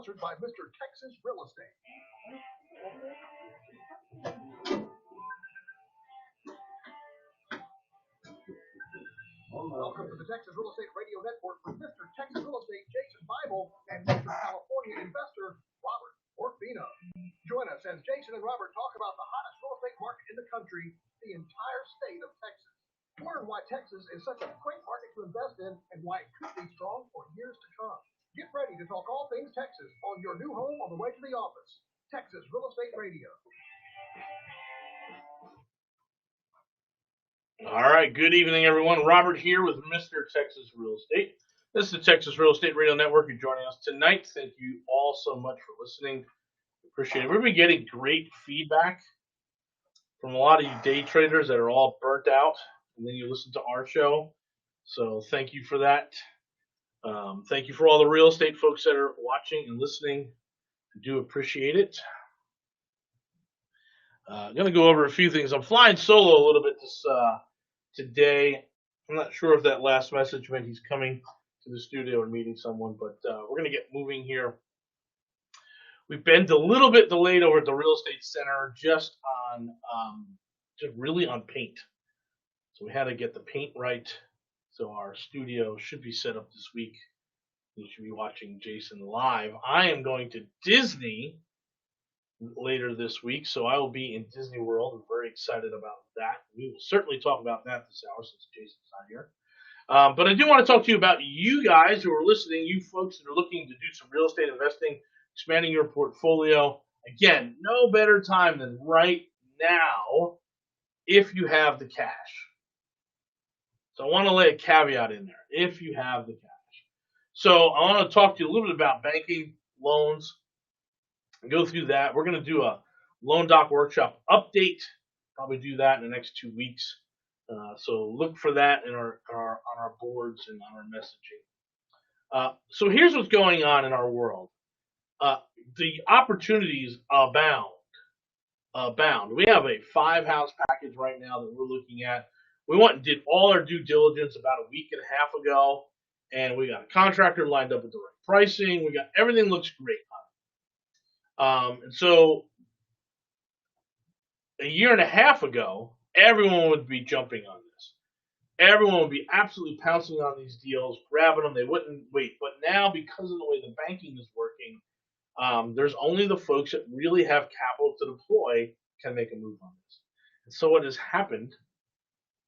sponsored by Mr. Texas Real Estate. Welcome to the Texas Real Estate Radio Network with Mr. Texas Real Estate Jason Bible and Mr. California investor Robert Orfino. Join us as Jason and Robert talk about the hottest real estate market in the country, the entire state of Texas. Learn why Texas is such a great market to invest in and why it could be strong for years to come. Get ready to talk all things Texas on your new home on the way to the office. Texas Real Estate Radio. All right, good evening, everyone. Robert here with Mr. Texas Real Estate. This is the Texas Real Estate Radio Network. You're joining us tonight. Thank you all so much for listening. Appreciate it. We've been getting great feedback from a lot of you day traders that are all burnt out, and then you listen to our show. So thank you for that. Thank you for all the real estate folks that are watching and listening. I do appreciate it. I'm going to go over a few things. I'm flying solo a little bit today. I'm not sure if that last message meant he's coming to the studio and meeting someone, but we're going to get moving here. We've been a little bit delayed over at the Real Estate Center just really on paint. So we had to get the paint right. So our studio should be set up this week. You should be watching Jason live. I am going to Disney later this week, so I will be in Disney World. I'm very excited about that. We will certainly talk about that this hour since Jason's not here. But I do want to talk to you about you guys who are listening, you folks that are looking to do some real estate investing, expanding your portfolio. Again, no better time than right now if you have the cash. So I want to lay a caveat in there, if you have the cash. So I want to talk to you a little bit about banking, loans, and go through that. We're going to do a loan doc workshop update. Probably do that in the next 2 weeks. So look for that in on our boards and on our messaging. So here's what's going on in our world. The opportunities abound. We have a 5-house package right now that we're looking at. We went and did all our due diligence about a week and a half ago, and we got a contractor lined up with the right pricing. We got everything looks great. And so a year and a half ago, everyone would be jumping on this. Everyone would be absolutely pouncing on these deals, grabbing them. They wouldn't wait. But now, because of the way the banking is working, there's only the folks that really have capital to deploy can make a move on this. And so what has happened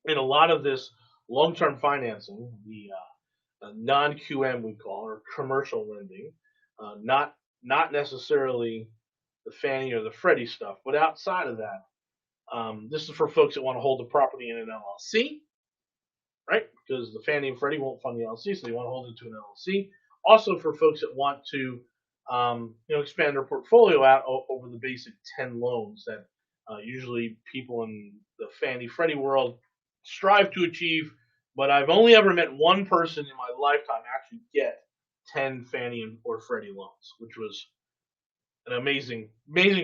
in a lot of this long-term financing, the non-QM we call, or commercial lending, not necessarily the Fannie or the Freddie stuff, but outside of that, this is for folks that want to hold the property in an LLC, right? Because the Fannie and Freddie won't fund the LLC, so they want to hold it to an LLC. Also for folks that want to, expand their portfolio out over the basic 10 loans that usually people in the Fannie Freddie world strive to achieve. But I've only ever met one person in my lifetime actually get 10 Fannie or Freddie loans, which was an amazing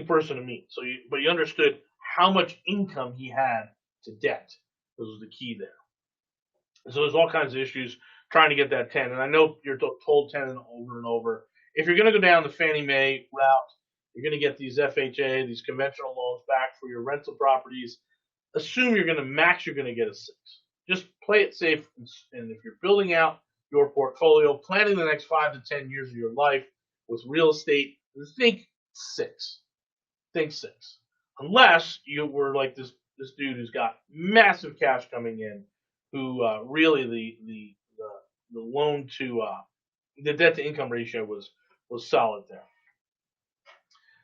person to meet. So, but you understood how much income he had to debt. This was the key there. So there's all kinds of issues trying to get that 10. And I know you're told 10 over and over. If you're going to go down the Fannie Mae route, you're going to get these FHA, these conventional loans back for your rental properties. Assume you're going to max, you're going to get a 6. Just play it safe. And if you're building out your portfolio, planning the next 5 to 10 years of your life with real estate, think 6. Think 6. Unless you were like this dude who's got massive cash coming in, who really the loan to the debt to income ratio was solid there.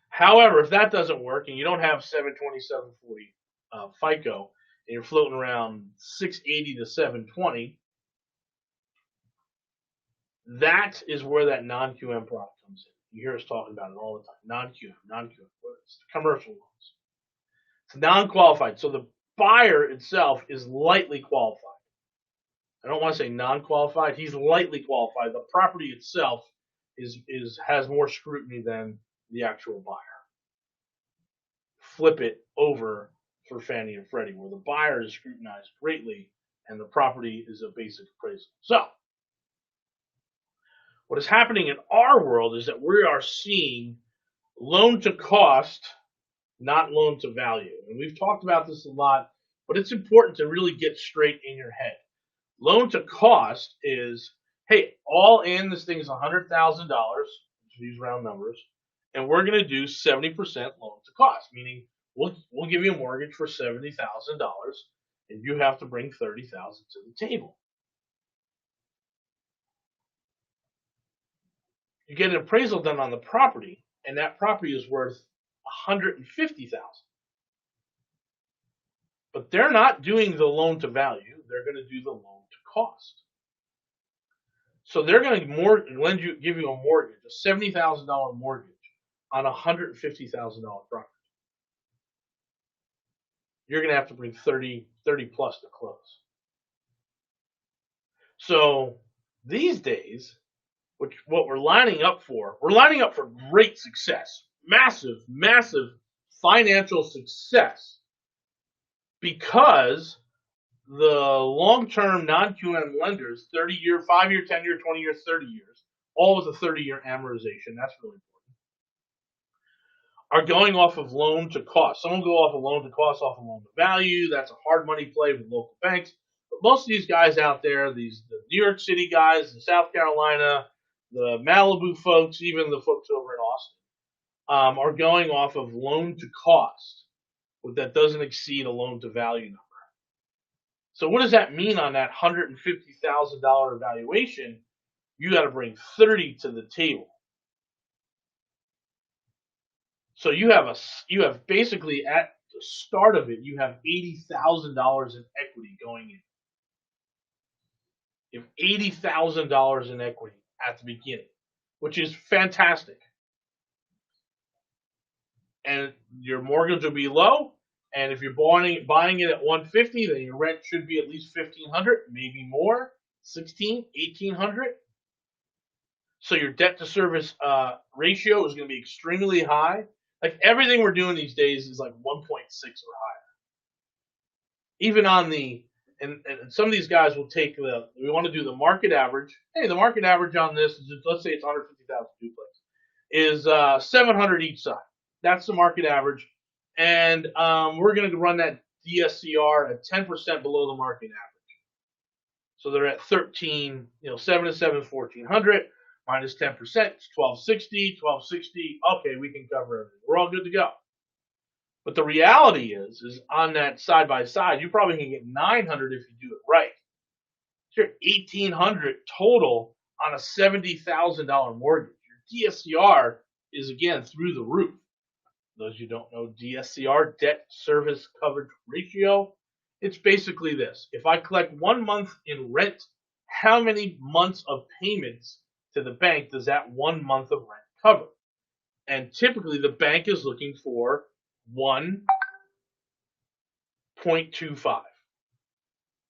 However, if that doesn't work and you don't have 720, 740 FICO and you're floating around 680 to 720, that is where that non-QM product comes in. You hear us talking about it all the time. Non-QM. It's commercial loans. It's non-qualified. So the buyer itself is lightly qualified. I don't want to say non-qualified. He's lightly qualified. The property itself has more scrutiny than the actual buyer. Flip it over for Fannie and Freddie, where the buyer is scrutinized greatly and the property is a basic appraisal. So What is happening in our world is that we are seeing loan to cost, not loan to value. And we've talked about this a lot, but it's important to really get straight in your head. Loan to cost is, hey, all in, this thing is $100,000, these round numbers, and we're going to do 70% loan to cost, meaning we'll give you a mortgage for $70,000, and you have to bring $30,000 to the table. You get an appraisal done on the property, and that property is worth $150,000. But they're not doing the loan to value; they're going to do the loan to cost. So they're going to give you a mortgage, a $70,000 mortgage on a $150,000 property. You're going to have to bring 30 plus to close. So these days, what we're lining up for great success, massive financial success, because the long-term non-QM lenders, 30-year, 5-year, 10-year, 20 years, 30 years, all with a 30-year amortization, that's really important, are going off of loan to cost. Some will go off of loan to cost, off of loan to value. That's a hard money play with local banks. But most of these guys out there, the New York City guys, the South Carolina, the Malibu folks, even the folks over in Austin, are going off of loan to cost that doesn't exceed a loan to value number. So what does that mean on that $150,000 evaluation? You got to bring 30 to the table. So you have basically at the start of it, you have $80,000 in equity going in. You have $80,000 in equity at the beginning, which is fantastic. And your mortgage will be low. And if you're buying it at $150,000, then your rent should be at least $1,500, maybe more, $1,600, $1,800. So your debt to service ratio is going to be extremely high. Like everything we're doing these days is like 1.6 or higher. Even on and some of these guys will take we want to do the market average. Hey, the market average on this is, let's say it's 150,000 duplex, is 700 each side. That's the market average. And we're going to run that DSCR at 10% below the market average. So they're at 7 to 7 is 1,400. Minus 10%, it's 1,260, 1,260. Okay, we can cover everything. We're all good to go. But the reality is on that side by side, you probably can get 900 if you do it right. So you're 1,800 total on a $70,000 mortgage. Your DSCR is again through the roof. Those you don't know, DSCR, debt service coverage ratio, it's basically this. If I collect 1 month in rent, how many months of payments to the bank does that 1 month of rent cover? And typically the bank is looking for 1.25.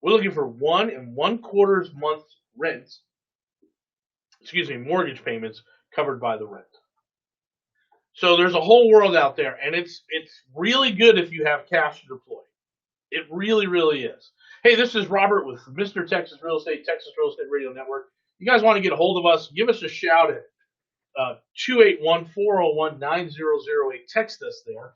We're looking for 1 1/4 months rent, mortgage payments covered by the rent. So there's a whole world out there, and it's really good if you have cash to deploy. It really, really is. Hey, this is Robert with Mr. Texas Real Estate, Texas Real Estate Radio Network. You guys want to get a hold of us, give us a shout at 281-401-9008. Text us there,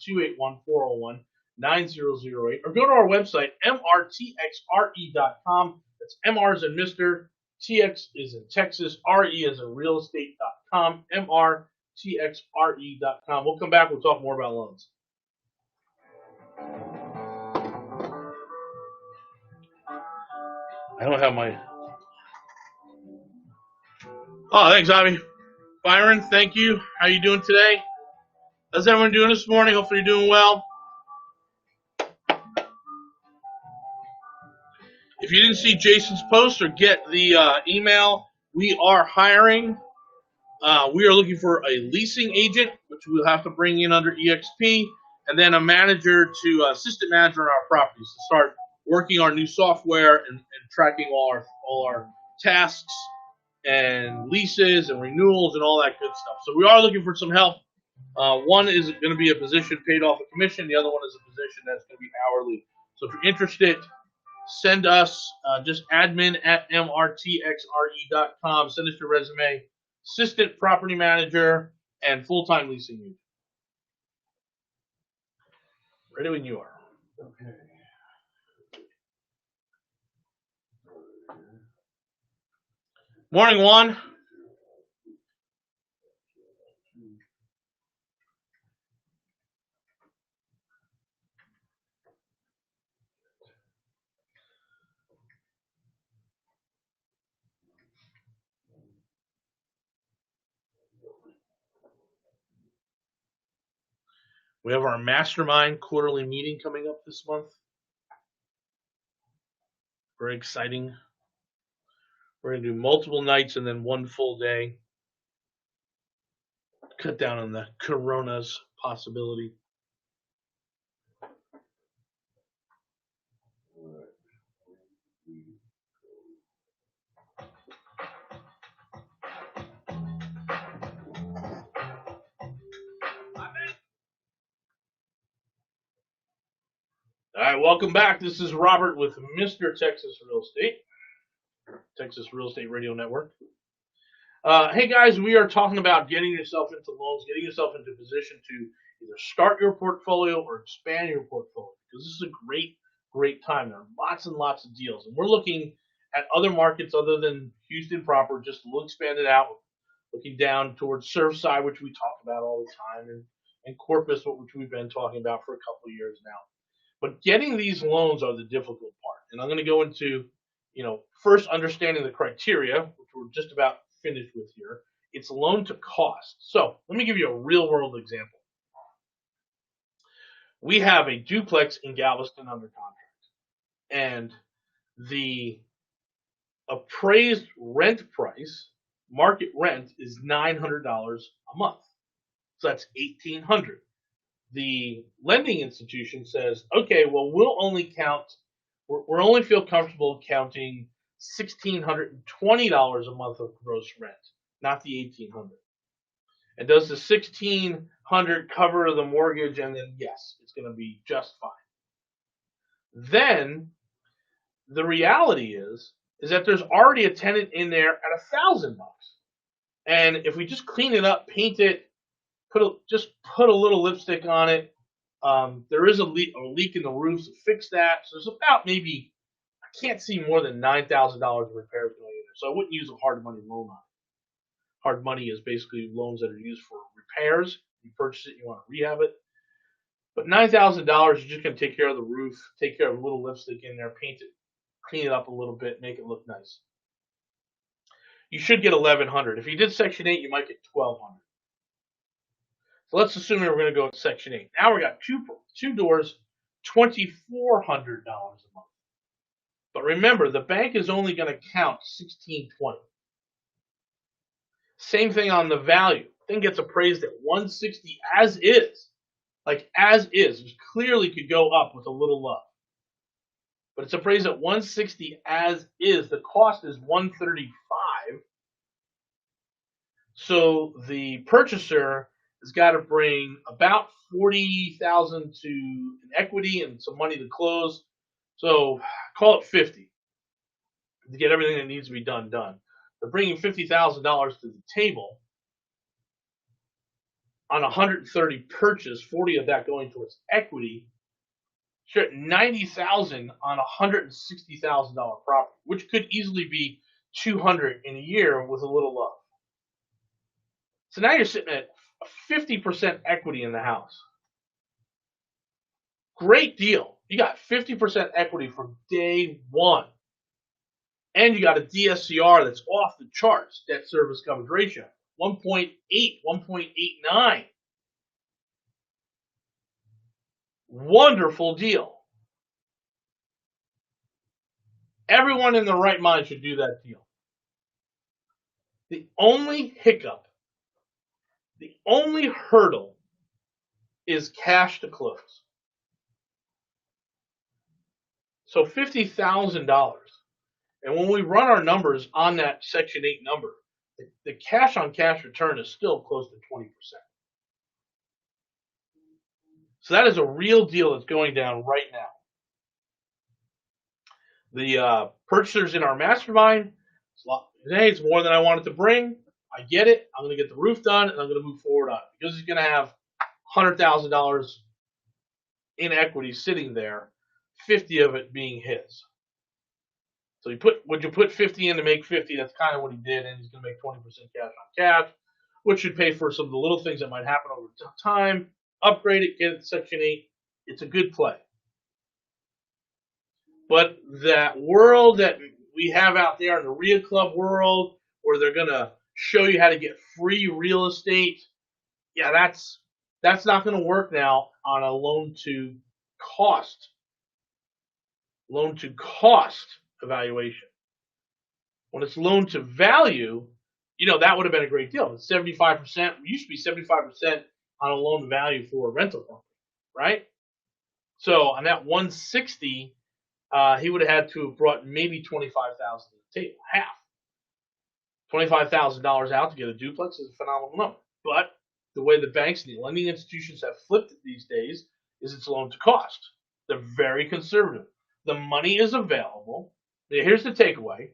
281-401-9008. Or go to our website, mrtxre.com. That's MR as in Mr., TX is in Texas, RE as in real estate.com, mrtxre.com. We'll come back, we'll talk more about loans. I don't have my... Oh, thanks, Avi. Byron, thank you. How are you doing today? How's everyone doing this morning? Hopefully you're doing well. If you didn't see Jason's post or get the email, we are hiring. We are looking for a leasing agent, which we'll have to bring in under EXP, and then a manager to assistant manager on our properties to start working our new software and tracking all our tasks and leases and renewals and all that good stuff. So we are looking for some help. One is going to be a position paid off a commission. The other one is a position that's going to be hourly. So if you're interested, send us just admin@mrtxre.com. Send us your resume. assistant property manager, and full-time leasing agent. Ready when you are. Okay. Morning, Juan. We have our mastermind quarterly meeting coming up this month. Very exciting. We're going to do multiple nights and then one full day. Cut down on the corona's possibility. All right, welcome back. This is Robert with Mr. Texas Real Estate, Texas Real Estate Radio Network. Hey guys, we are talking about getting yourself into loans, getting yourself into a position to either start your portfolio or expand your portfolio, because this is a great time. There are lots and lots of deals, and we're looking at other markets other than Houston proper, just a little expanded out, looking down towards Surfside, which we talk about all the time, and Corpus, which we've been talking about for a couple of years now. But getting these loans are the difficult part. And I'm going to go into, first understanding the criteria, which we're just about finished with here. It's loan to cost. So let me give you a real world example. We have a duplex in Galveston under contract, and the appraised rent price, market rent, is $900 a month. So that's $1,800. The lending institution says, okay, well, we'll only only feel comfortable counting $1,620 a month of gross rent, not the $1,800. And does the $1,600 cover the mortgage? And then yes, it's going to be just fine. Then the reality is that there's already a tenant in there at $1,000. And if we just clean it up, paint it, just put a little lipstick on it. There is a leak in the roof, so fix that. So there's about maybe, I can't see more than $9,000 of repairs going in there. So I wouldn't use a hard money loan on it. Hard money is basically loans that are used for repairs. You purchase it, you want to rehab it. But $9,000, you're just going to take care of the roof, take care of a little lipstick in there, paint it, clean it up a little bit, make it look nice. You should get $1,100. If you did Section 8, you might get $1,200. So let's assume we're going to go with Section 8. Now we got two doors, $2,400 a month. But remember, the bank is only going to count $1,620. Same thing on the value. Thing gets appraised at $160 as is. Like as is. It clearly could go up with a little love. But it's appraised at $160 as is. The cost is $135. So the purchaser has got to bring about $40,000 to an equity and some money to close. So call it $50 to get everything that needs to be done. They're bringing $50,000 to the table on 130 purchase, 40 of that going towards equity. Sure, $90,000 on $160,000 property, which could easily be $200 in a year with a little love. So now you're sitting at 50% equity in the house. Great deal. You got 50% equity from day one. And you got a DSCR that's off the charts, debt service coverage ratio, 1.8, 1.89. Wonderful deal. Everyone in their right mind should do that deal. The only hiccup, the only hurdle is cash to close. So $50,000. And when we run our numbers on that Section 8 number, the cash on cash return is still close to 20%. So that is a real deal that's going down right now. The purchasers in our mastermind, hey, it's more than I wanted to bring. I get it. I'm going to get the roof done, and I'm going to move forward on it because he's going to have $100,000 in equity sitting there, 50 of it being his. So would you put 50 in to make 50? That's kind of what he did, and he's going to make 20% cash on cash, which should pay for some of the little things that might happen over time. Upgrade it, get it to Section 8. It's a good play. But that world that we have out there in the RIA Club world, where they're going to show you how to get free real estate, yeah, that's not going to work now on a loan to cost evaluation. When it's loan to value, that would have been a great deal. It's 75%. Used to be 75% on a loan to value for a rental company, right? So on that 160, he would have had to have brought maybe $25,000 to the table, half. $25,000 out to get a duplex is a phenomenal number. But the way the banks and the lending institutions have flipped it these days is it's loan to cost. They're very conservative. The money is available. Here's the takeaway.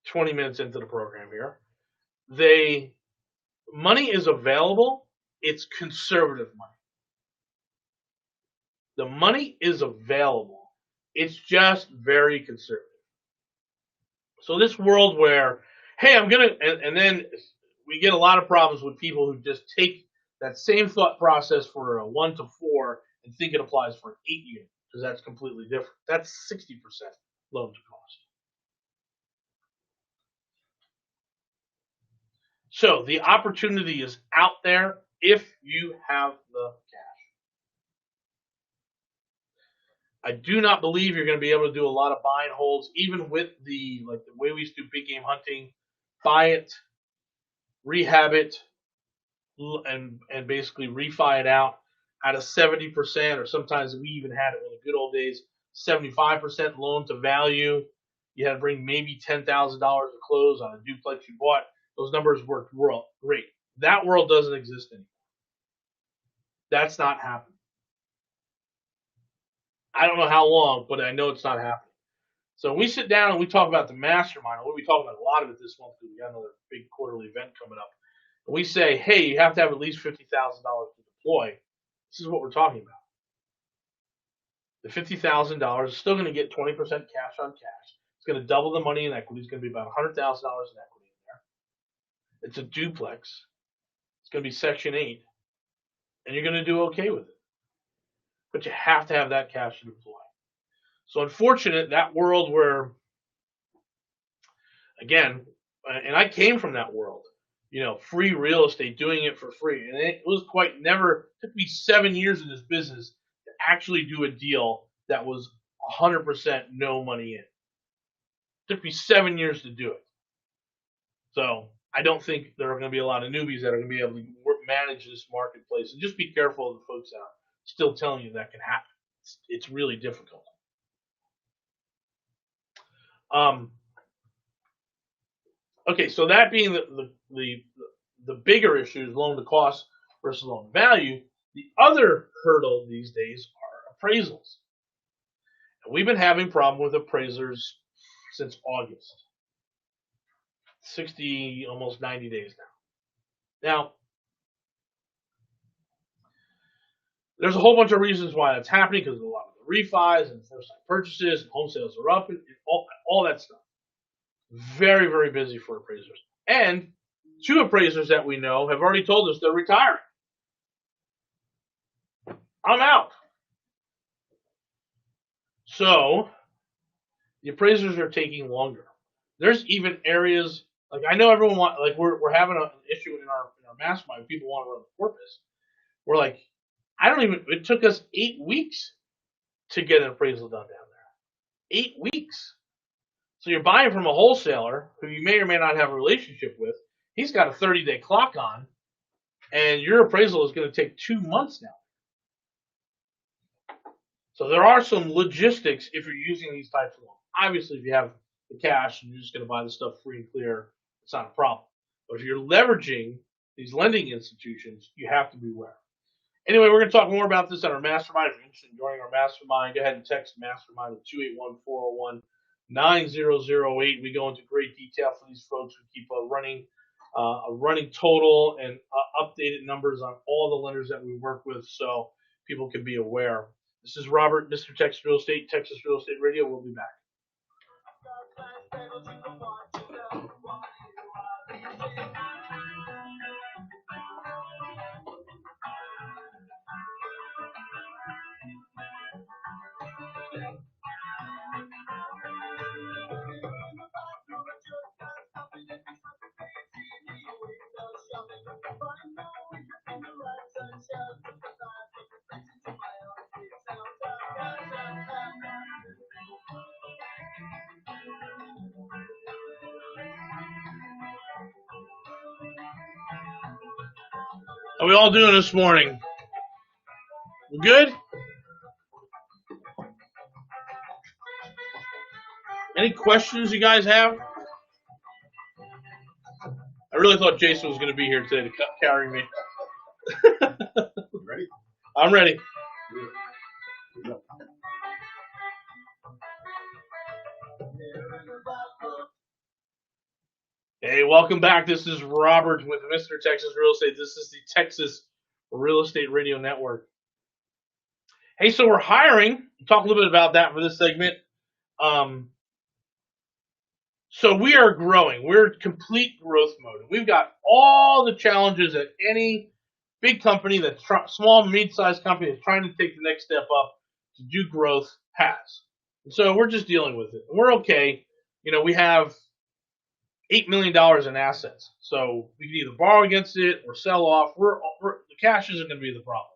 20 minutes into the program here. Money is available. It's conservative money. The money is available. It's just very conservative. So this world where, hey, and then we get a lot of problems with people who just take that same thought process for a 1 to 4 and think it applies for an 8 unit, because that's completely different. That's 60% loan to cost. So the opportunity is out there if you have the cash. I do not believe you're going to be able to do a lot of buy and holds, even with the way we used to do big game hunting. Buy it, rehab it, and basically refi it out at a 70%, or sometimes we even had it in the good old days, 75% loan to value. You had to bring maybe $10,000 to close on a duplex you bought. Those numbers worked great. That world doesn't exist anymore. That's not happening. I don't know how long, but I know it's not happening. So when we sit down and we talk about the mastermind, we'll be talking about a lot of it this month because we got another big quarterly event coming up. And we say, hey, you have to have at least $50,000 to deploy. This is what we're talking about. The $50,000 is still going to get 20% cash on cash. It's going to double the money in equity. It's going to be about $100,000 in equity in there. It's a duplex. It's going to be Section 8. And you're going to do okay with it. But you have to have that cash to deploy. So unfortunate, that world where, again, and I came from that world, free real estate, doing it for free. And it was took me 7 years in this business to actually do a deal that was 100% no money in. It took me 7 years to do it. So I don't think there are going to be a lot of newbies that are going to be able to manage this marketplace. And just be careful of the folks out still telling you that can happen. It's really difficult. Okay, so that being the bigger issue is loan to cost versus loan to value. The other hurdle these days are appraisals. And we've been having problem with appraisers since August. 60, almost 90 days now. Now, there's a whole bunch of reasons why that's happening, because of a lot of the refis and first-time purchases and home sales are up and all that stuff. Very, very busy for appraisers. And 2 appraisers that we know have already told us they're retiring. I'm out. So the appraisers are taking longer. There's even areas, like I know everyone we're having an issue in our mastermind. People want to run the corpus. We're like, it took us 8 weeks to get an appraisal done down there. 8 weeks. So you're buying from a wholesaler who you may or may not have a relationship with. He's got a 30-day clock on, and your appraisal is going to take 2 months now. So there are some logistics if you're using these types of loans. Obviously, if you have the cash and you're just going to buy the stuff free and clear, it's not a problem. But if you're leveraging these lending institutions, you have to beware. Anyway, we're going to talk more about this on our mastermind. If you're interested in joining our mastermind, go ahead and text mastermind at 281-401. 9008. We go into great detail for these folks. We keep a running total and updated numbers on all the lenders that we work with, so people can be aware. This is Robert, Mr. Texas Real Estate, Texas Real Estate Radio. We'll be back. How are we all doing this morning? We good? Any questions you guys have? I really thought Jason was going to be here today to carry me. Ready? I'm ready. Hey, welcome back. This is Robert with Mr. Texas Real Estate. This is the Texas Real Estate Radio Network. Hey, so we're hiring. We'll talk a little bit about that for this segment. So we are growing. We're in complete growth mode. We've got all the challenges that any big company, small, mid-sized company that's trying to take the next step up to do growth has. And so we're just dealing with it. We're okay. We have $8 million in assets. So we can either borrow against it or sell off. The cash isn't going to be the problem.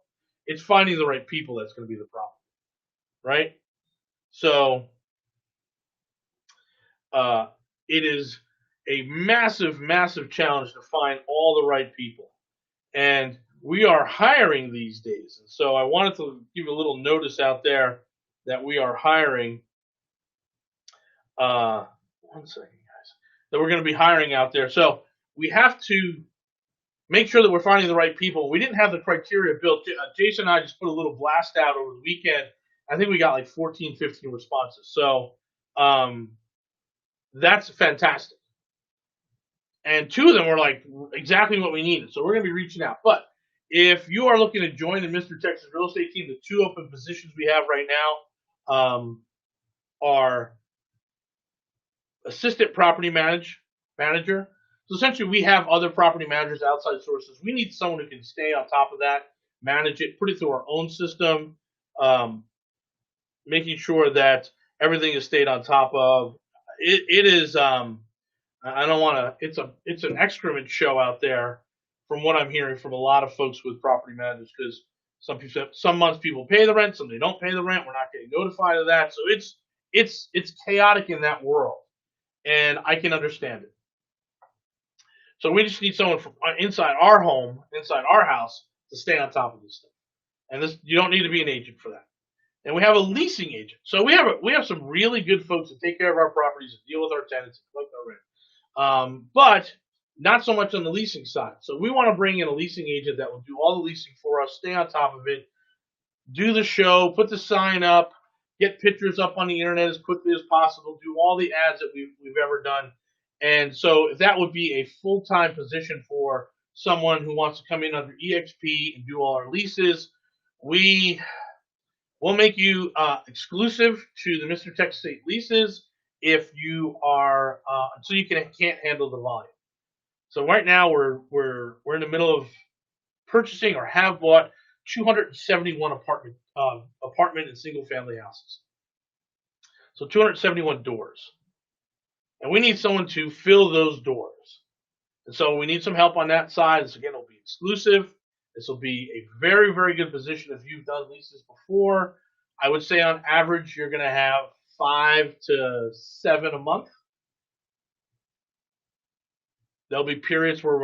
It's finding the right people that's going to be the problem. Right? So it is a massive, massive challenge to find all the right people. And we are hiring these days. And so I wanted to give you a little notice out there that we are hiring. One second, guys. That we're going to be hiring out there. So we have to make sure that we're finding the right people. We didn't have the criteria built. Jason and I just put a little blast out over the weekend. I think we got like 14, 15 responses. So that's fantastic. And 2 of them were like exactly what we needed. So we're going to be reaching out. But if you are looking to join the Mr. Texas Real Estate team, the 2 open positions we have right now are assistant property manager. So essentially we have other property managers, outside sources. We need someone who can stay on top of that, manage it, put it through our own system, making sure that everything is stayed on top of. It is I don't want to. It's an excrement show out there, from what I'm hearing from a lot of folks with property managers. Because some months people pay the rent, some they don't pay the rent. We're not getting notified of that, so it's chaotic in that world, and I can understand it. So we just need someone from inside our home, inside our house, to stay on top of this stuff. And you don't need to be an agent for that. And we have a leasing agent. So we have some really good folks that take care of our properties and deal with our tenants and collect our rent. But not so much on the leasing side. So we want to bring in a leasing agent that will do all the leasing for us, stay on top of it, do the show, put the sign up, get pictures up on the internet as quickly as possible, do all the ads that we've ever done. And so that would be a full-time position for someone who wants to come in under EXP and do all our leases. We'll make you exclusive to the Mr. Texas State leases if you are until you can't handle the volume. So right now we're in the middle of purchasing or have bought 271 apartment and single family houses. So 271 doors. And we need someone to fill those doors. And so we need some help on that side. So again, it'll be exclusive. This will be a very, very good position if you've done leases before. I would say on average, you're going to have 5 to 7 a month. There'll be periods where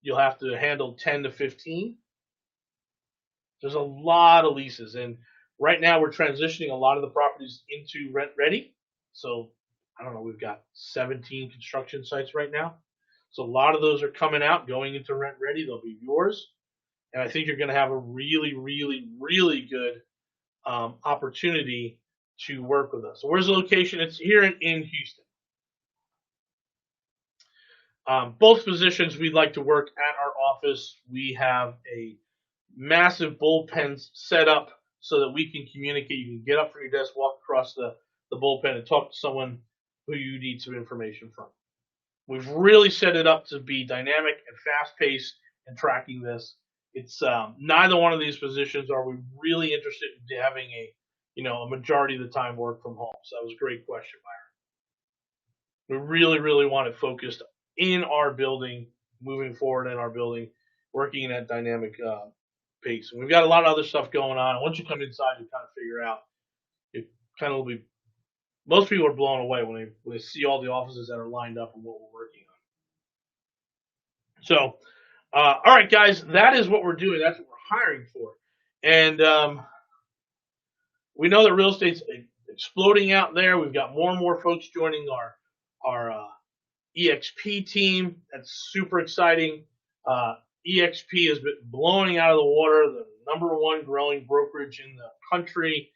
you'll have to handle 10 to 15. There's a lot of leases. And right now we're transitioning a lot of the properties into rent ready. So I don't know, we've got 17 construction sites right now. So a lot of those are coming out, going into rent ready. They'll be yours. And I think you're going to have a really, really, really good opportunity to work with us. So where's the location? It's here in Houston. Both positions we'd like to work at our office. We have a massive bullpen set up so that we can communicate. You can get up from your desk, walk across the bullpen, and talk to someone who you need some information from. We've really set it up to be dynamic and fast-paced in tracking this. It's neither one of these positions are we really interested in having a majority of the time work from home. So that was a great question, Byron. We really, really want it focused in our building, moving forward in our building, working in that dynamic pace. And we've got a lot of other stuff going on. And once you come inside, you kind of figure out. It kind of will be. Most people are blown away when they see all the offices that are lined up and what we're working on. So, all right, guys, that is what we're doing. That's what we're hiring for. And we know that real estate's exploding out there. We've got more and more folks joining our EXP team. That's super exciting. EXP has been blowing out of the water, the number one growing brokerage in the country.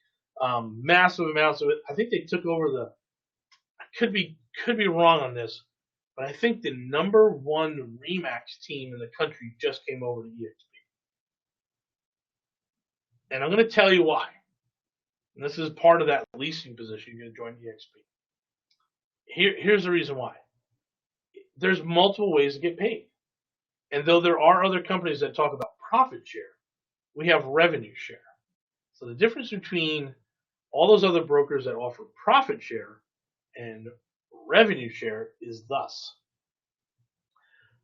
Massive amounts of it. I think they took over I could be wrong on this, but I think the number one Remax team in the country just came over to EXP. And I'm going to tell you why. And this is part of that leasing position. You're going to join EXP. Here's the reason why. There's multiple ways to get paid. And though there are other companies that talk about profit share, we have revenue share. So the difference between all those other brokers that offer profit share and revenue share is thus.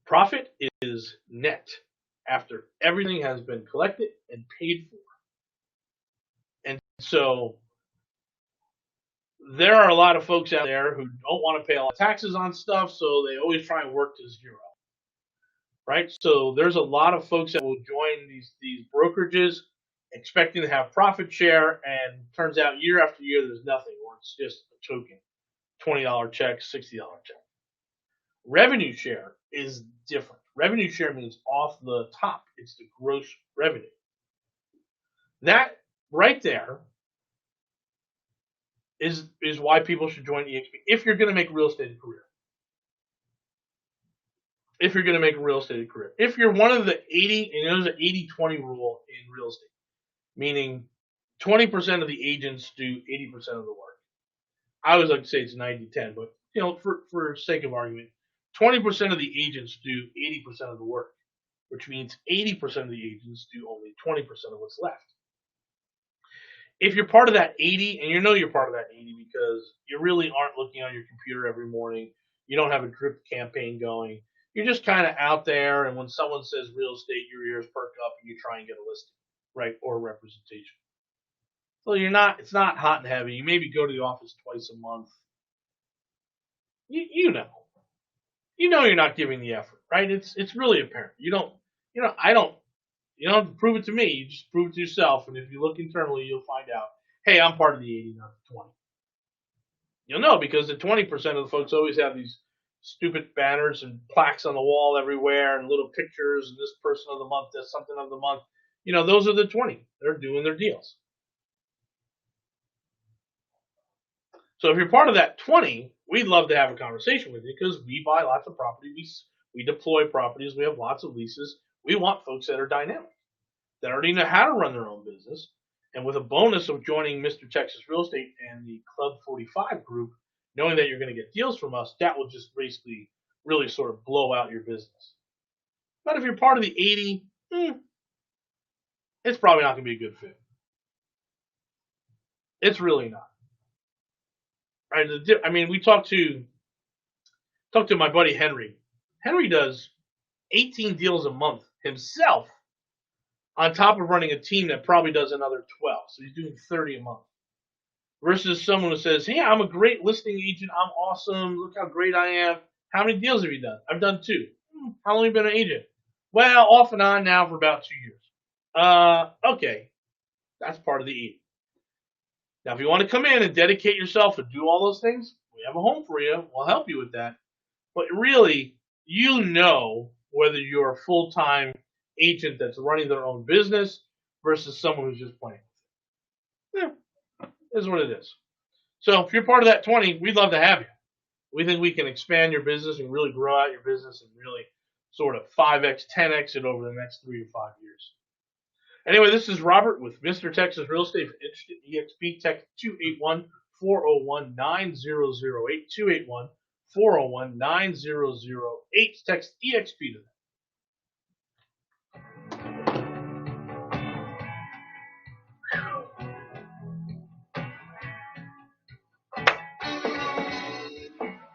Profit is net after everything has been collected and paid for. And so there are a lot of folks out there who don't want to pay a lot of taxes on stuff, so they always try and work to zero. Right? So there's a lot of folks that will join these brokerages expecting to have profit share, and turns out year after year there's nothing, or it's just a token. $20 check, $60 check. Revenue share is different. Revenue share means off the top. It's the gross revenue. That right there is why people should join EXP if you're going to make real estate a career. If you're going to make real estate a career. If you're one of the 80, and there's an 80-20 rule in real estate, meaning 20% of the agents do 80% of the work. I always like to say it's 90-10, but for sake of argument, 20% of the agents do 80% of the work, which means 80% of the agents do only 20% of what's left. If you're part of that 80, and you know you're part of that 80 because you really aren't looking on your computer every morning, you don't have a drip campaign going, you're just kind of out there, and when someone says real estate, your ears perk up and you try and get a listing, right, or a representation. So it's not hot and heavy. You maybe go to the office twice a month. You know you're not giving the effort, right? It's really apparent. You don't have to prove it to me. You just prove it to yourself, and if you look internally, you'll find out, hey, I'm part of the 80, not the 20. You'll know because the 20% of the folks always have these stupid banners and plaques on the wall everywhere and little pictures and this person of the month, this something of the month. Those are the 20. They're doing their deals. So if you're part of that 20, we'd love to have a conversation with you because we buy lots of property. We deploy properties. We have lots of leases. We want folks that are dynamic, that already know how to run their own business. And with a bonus of joining Mr. Texas Real Estate and the Club 45 group, knowing that you're going to get deals from us, that will just basically really sort of blow out your business. But if you're part of the 80, it's probably not going to be a good fit. It's really not. Right? I mean, we talked to my buddy Henry. Henry does 18 deals a month himself, on top of running a team that probably does another 12. So he's doing 30 a month. Versus someone who says, hey, I'm a great listing agent. I'm awesome. Look how great I am. How many deals have you done? I've done 2. How long have you been an agent? Well, off and on now for about 2 years. Okay. That's part of the 80. Now, if you want to come in and dedicate yourself and do all those things, we have a home for you. We'll help you with that. But really, whether you're a full-time agent that's running their own business versus someone who's just playing. Yeah, is what it is. So if you're part of that 20, we'd love to have you. We think we can expand your business and really grow out your business and really sort of 5x, 10x it over the next 3 to 5 years. Anyway, this is Robert with Mr. Texas Real Estate. For interested EXP, text 281-401-9008, 281-401-9008. Text EXP to them.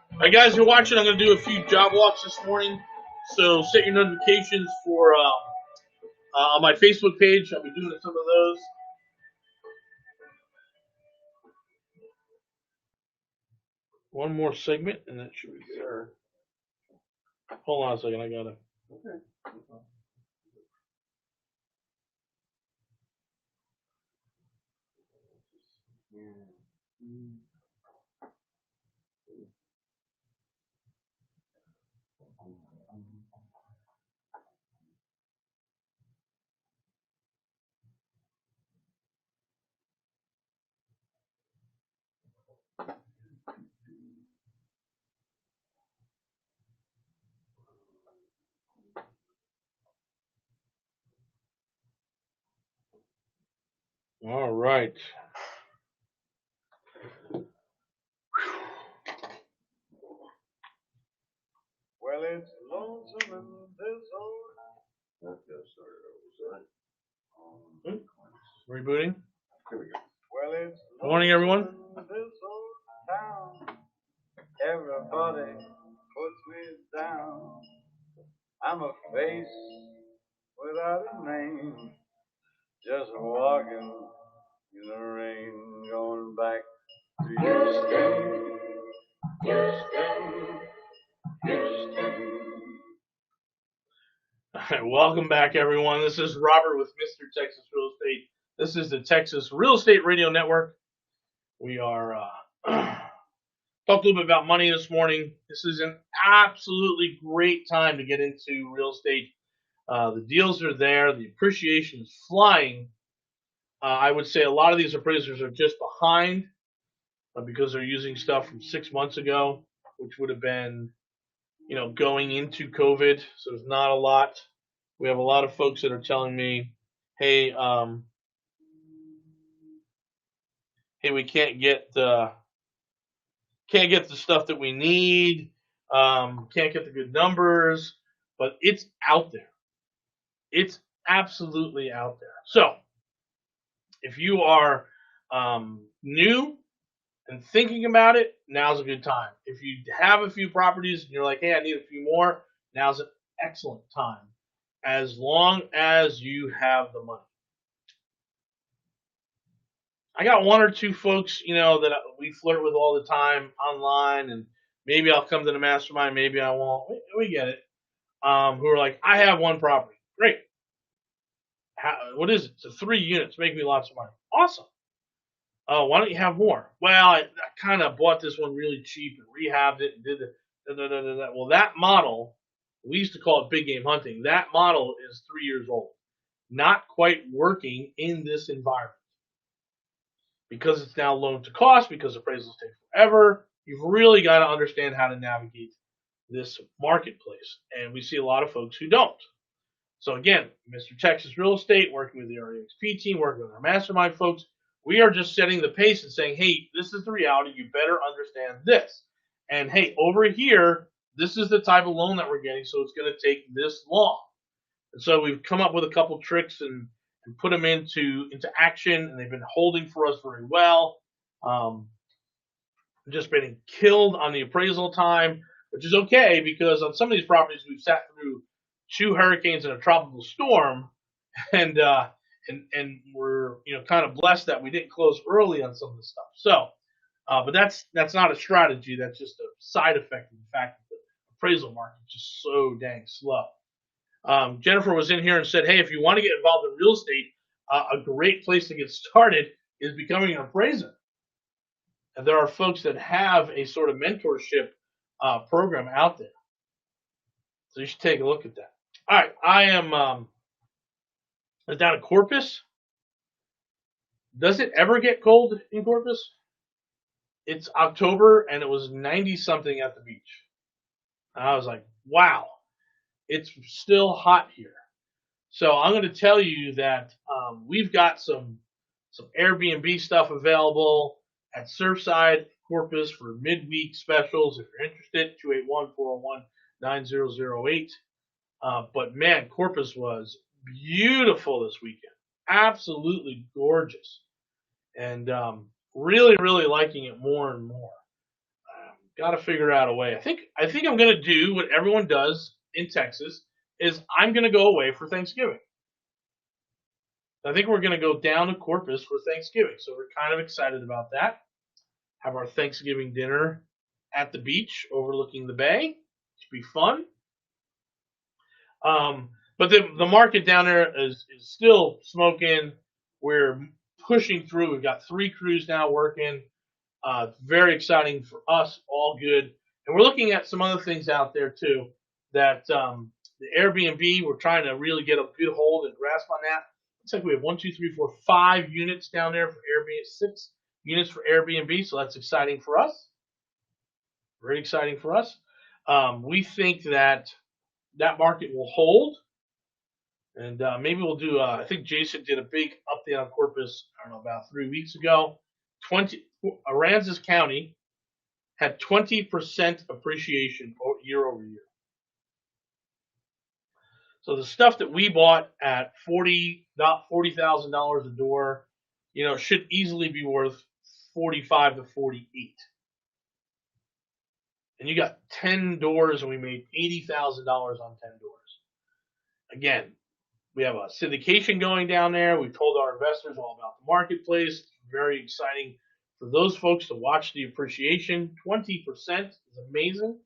All right, guys, you're watching. I'm going to do a few job walks this morning. So set your notifications for on my Facebook page. I'll be doing some of those. One more segment, and that should be there. Hold on a second. I got to. Okay. All right. Well, it's lonesome in this old. Rebooting. Here we go. Well, it's Good morning, everyone. in this old town. Everybody puts me down. I'm a face without a name, just walking in the rain, going back to Houston, Houston, Houston. All right, welcome back, everyone. This is Robert with Mr. Texas Real Estate. This is the Texas Real Estate Radio Network. We are talked a little bit about money this morning. This is an absolutely great time to get into real estate. The deals are there. The appreciation is flying. I would say a lot of these appraisers are just behind because they're using stuff from 6 months ago, which would have been, going into COVID. So there's not a lot. We have a lot of folks that are telling me, hey, we can't get the stuff that we need, can't get the good numbers, but it's out there. It's absolutely out there. So if you are new and thinking about it, now's a good time. If you have a few properties and you're like, hey, I need a few more, now's an excellent time, as long as you have the money. I got one or two folks, that we flirt with all the time online, and maybe I'll come to the mastermind, maybe I won't. We get it. Who are like, I have one property. Great. What is it? It's 3 units. Make me lots of money. Awesome. Why don't you have more? Well, I kind of bought this one really cheap and rehabbed it and did it. Well, that model, we used to call it big game hunting. That model is 3 years old. Not quite working in this environment. Because it's now loan to cost, because appraisals take forever, you've really got to understand how to navigate this marketplace. And we see a lot of folks who don't. So again, Mr. Texas Real Estate, working with the REXP team, working with our mastermind folks, we are just setting the pace and saying, hey, this is the reality. You better understand this. And hey, over here, this is the type of loan that we're getting, so it's going to take this long. And so we've come up with a couple tricks and put them into action, and they've been holding for us very well. Just been killed on the appraisal time, which is okay because on some of these properties we've sat through 2 hurricanes and a tropical storm, and we're kind of blessed that we didn't close early on some of this stuff. So, but that's not a strategy. That's just a side effect of the fact that the appraisal market is just so dang slow. Jennifer was in here and said, hey, if you want to get involved in real estate, a great place to get started is becoming an appraiser. And there are folks that have a sort of mentorship program out there. So you should take a look at that. All right, I am down at Corpus. Does it ever get cold in Corpus? It's October and it was 90 something at the beach. And I was like, wow, it's still hot here. So I'm going to tell you that we've got some Airbnb stuff available at Surfside Corpus for midweek specials. If you're interested, 281-401-9008. But man, Corpus was beautiful this weekend. Absolutely gorgeous. And really, really liking it more and more. Got to figure out a way. I think I'm going to do what everyone does in Texas is I'm going to go away for Thanksgiving. I think we're going to go down to Corpus for Thanksgiving. So we're kind of excited about that. Have our Thanksgiving dinner at the beach overlooking the bay. Should be fun. But the market down there is still smoking. We're pushing through. We've got 3 crews now working. Very exciting for us. All good. And we're looking at some other things out there too. That the Airbnb, we're trying to really get a good hold and grasp on that. Looks like we have 1, 2, 3, 4, 5 units down there for Airbnb, 6 units for Airbnb. So that's exciting for us. Very exciting for us. We think that market will hold. And maybe we'll do, I think Jason did a big update on Corpus, I don't know, about 3 weeks ago. Aransas County had 20% appreciation year over year. So the stuff that we bought at $40,000 a door, should easily be worth 45 to 48. And you got 10 doors, and we made $80,000 on 10 doors. Again, we have a syndication going down there. We've told our investors all about the marketplace. It's very exciting for those folks to watch the appreciation. 20% is amazing.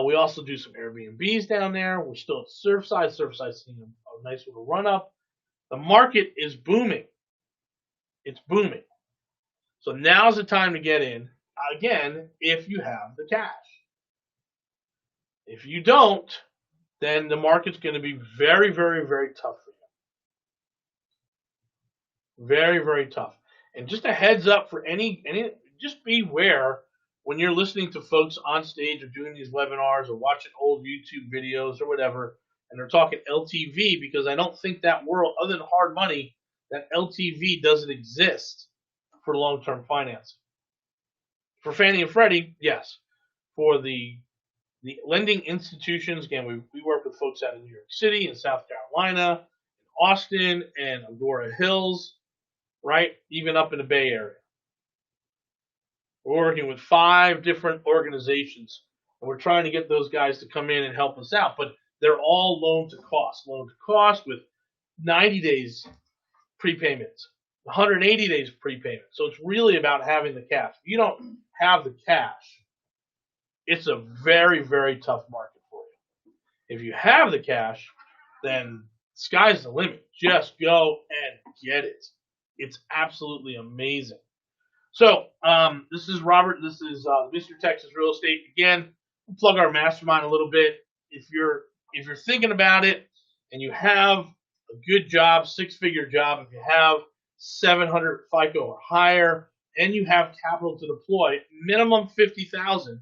We also do some Airbnbs down there. We're still at Surfside. Surfside's seeing a nice little run up. The market is booming. It's booming. So now's the time to get in, again, if you have the cash. If you don't, then the market's going to be very, very, very tough for you. Very, very tough. And just a heads up for any, just beware when you're listening to folks on stage or doing these webinars or watching old YouTube videos or whatever, and they're talking LTV, because I don't think that world, other than hard money, that LTV doesn't exist for long-term financing. For Fannie and Freddie, yes. For the lending institutions, again, we work with folks out in New York City and South Carolina, Austin, and Agora Hills, right? Even up in the Bay Area. We're working with 5 different organizations, and we're trying to get those guys to come in and help us out. But they're all loan to cost with 90 days prepayments, 180 days prepayment. So it's really about having the cash. If you don't have the cash, it's a very, very tough market for you. If you have the cash, then sky's the limit. Just go and get it. It's absolutely amazing. So this is Robert. This is Mr. Texas Real Estate. Again, we'll plug our mastermind a little bit. If you're thinking about it and you have a good job, 6-figure job, if you have 700 FICO or higher, and you have capital to deploy, minimum $50,000.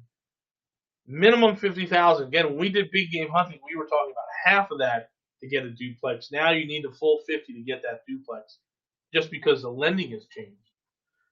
Minimum $50,000. Again, when we did big game hunting, we were talking about half of that to get a duplex. Now you need the full 50 to get that duplex, just because the lending has changed.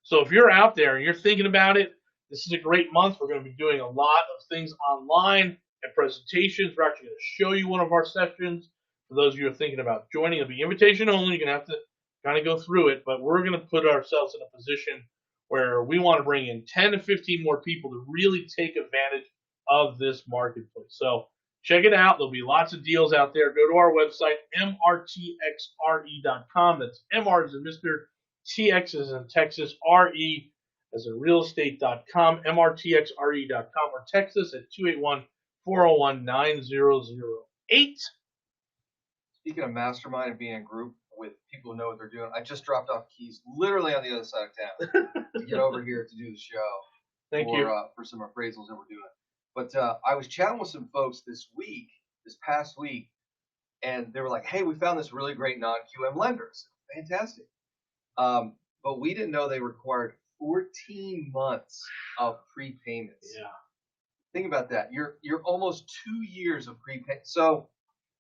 So if you're out there and you're thinking about it, this is a great month. We're going to be doing a lot of things online and presentations. We're actually going to show you one of our sessions. For those of you who are thinking about joining, it'll be invitation only. You're going to have to kind of go through it, but we're going to put ourselves in a position where we want to bring in 10 to 15 more people to really take advantage of this marketplace. So check it out. There'll be lots of deals out there. Go to our website, mrtxre.com. That's MR as in Mr. TX as in Texas, RE as in realestate.com, mrtxre.com, or text us at 281-401-9008. Speaking of mastermind and being in a group with people who know what they're doing, I just dropped off keys literally on the other side of town to get over here to do the show. Thank you. For some appraisals that we're doing. But I was chatting with some folks this past week, and they were like, hey, we found this really great non-QM lender. I said, fantastic. But we didn't know they required 14 months of prepayments. Yeah. Think about that. You're almost 2 years of prepayment. So,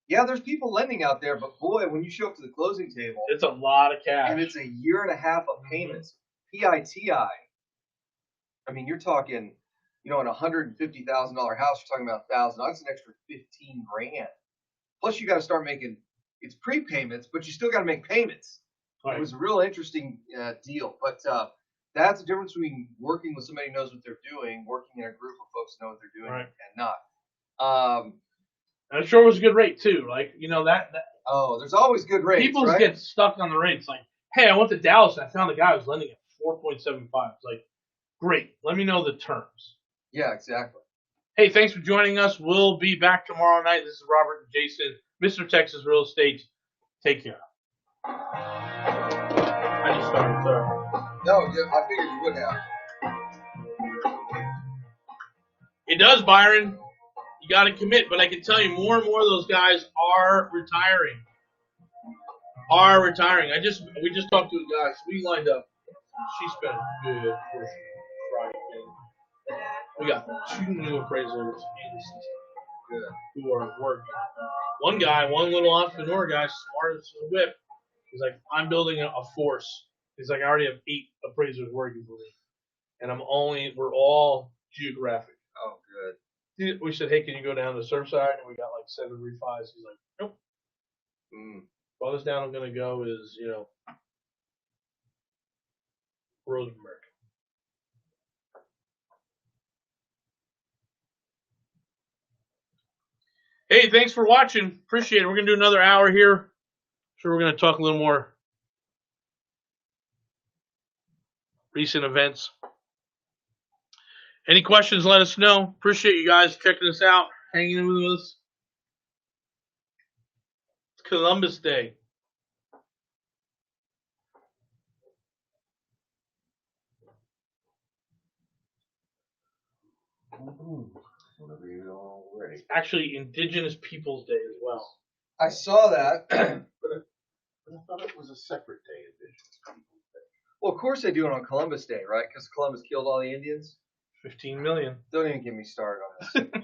yeah, there's people lending out there, but boy, when you show up to the closing table, It's a lot of cash. and it's a year and a half of payments, PITI. I mean, you're talking, in a $150,000 house, you're talking about $1,000. That's an extra 15 grand. Plus, you got to start making it's prepayments, but you still got to make payments. Right. It was a real interesting deal, but that's the difference between working with somebody who knows what they're doing, working in a group of folks who know what they're doing, Right. and not. I'm sure it was a good rate too. Like, that There's always good rates. people right? get stuck on the rates. Like, hey, I went to Dallas and I found a guy who was lending at 4.75. It's like, great. Let me know the terms. Yeah, exactly. Hey, thanks for joining us. We'll be back tomorrow night. This is Robert and Jason, Mr. Texas Real Estate. Take care. I just started. No, I figured you would have. It does, Byron. You got to commit. But I can tell you, more and more of those guys are retiring. We just talked to a guy. So we lined up. She spent a good portion of Friday. We got 2 new appraisals in the system who are working. One little entrepreneur guy, smart as a whip. He's like, I'm building a force. He's like, I already have 8 appraisers working for me. And we're all geographic. Oh, good. We said, hey, can you go down to Surfside? And we got like 7 refis. He's like, nope. Farthest down I'm going to go is, Rosenberg. Hey, thanks for watching. Appreciate it. We're going to do another hour here. Sure, we're going to talk a little more recent events. Any questions, let us know. Appreciate you guys checking us out, hanging with us. It's Columbus Day. It's actually Indigenous Peoples Day as well. I saw that. But I thought it was a separate day, Indigenous Peoples Day. Well, of course they do it on Columbus Day, right? Because Columbus killed all the Indians. 15 million. Don't even get me started on this.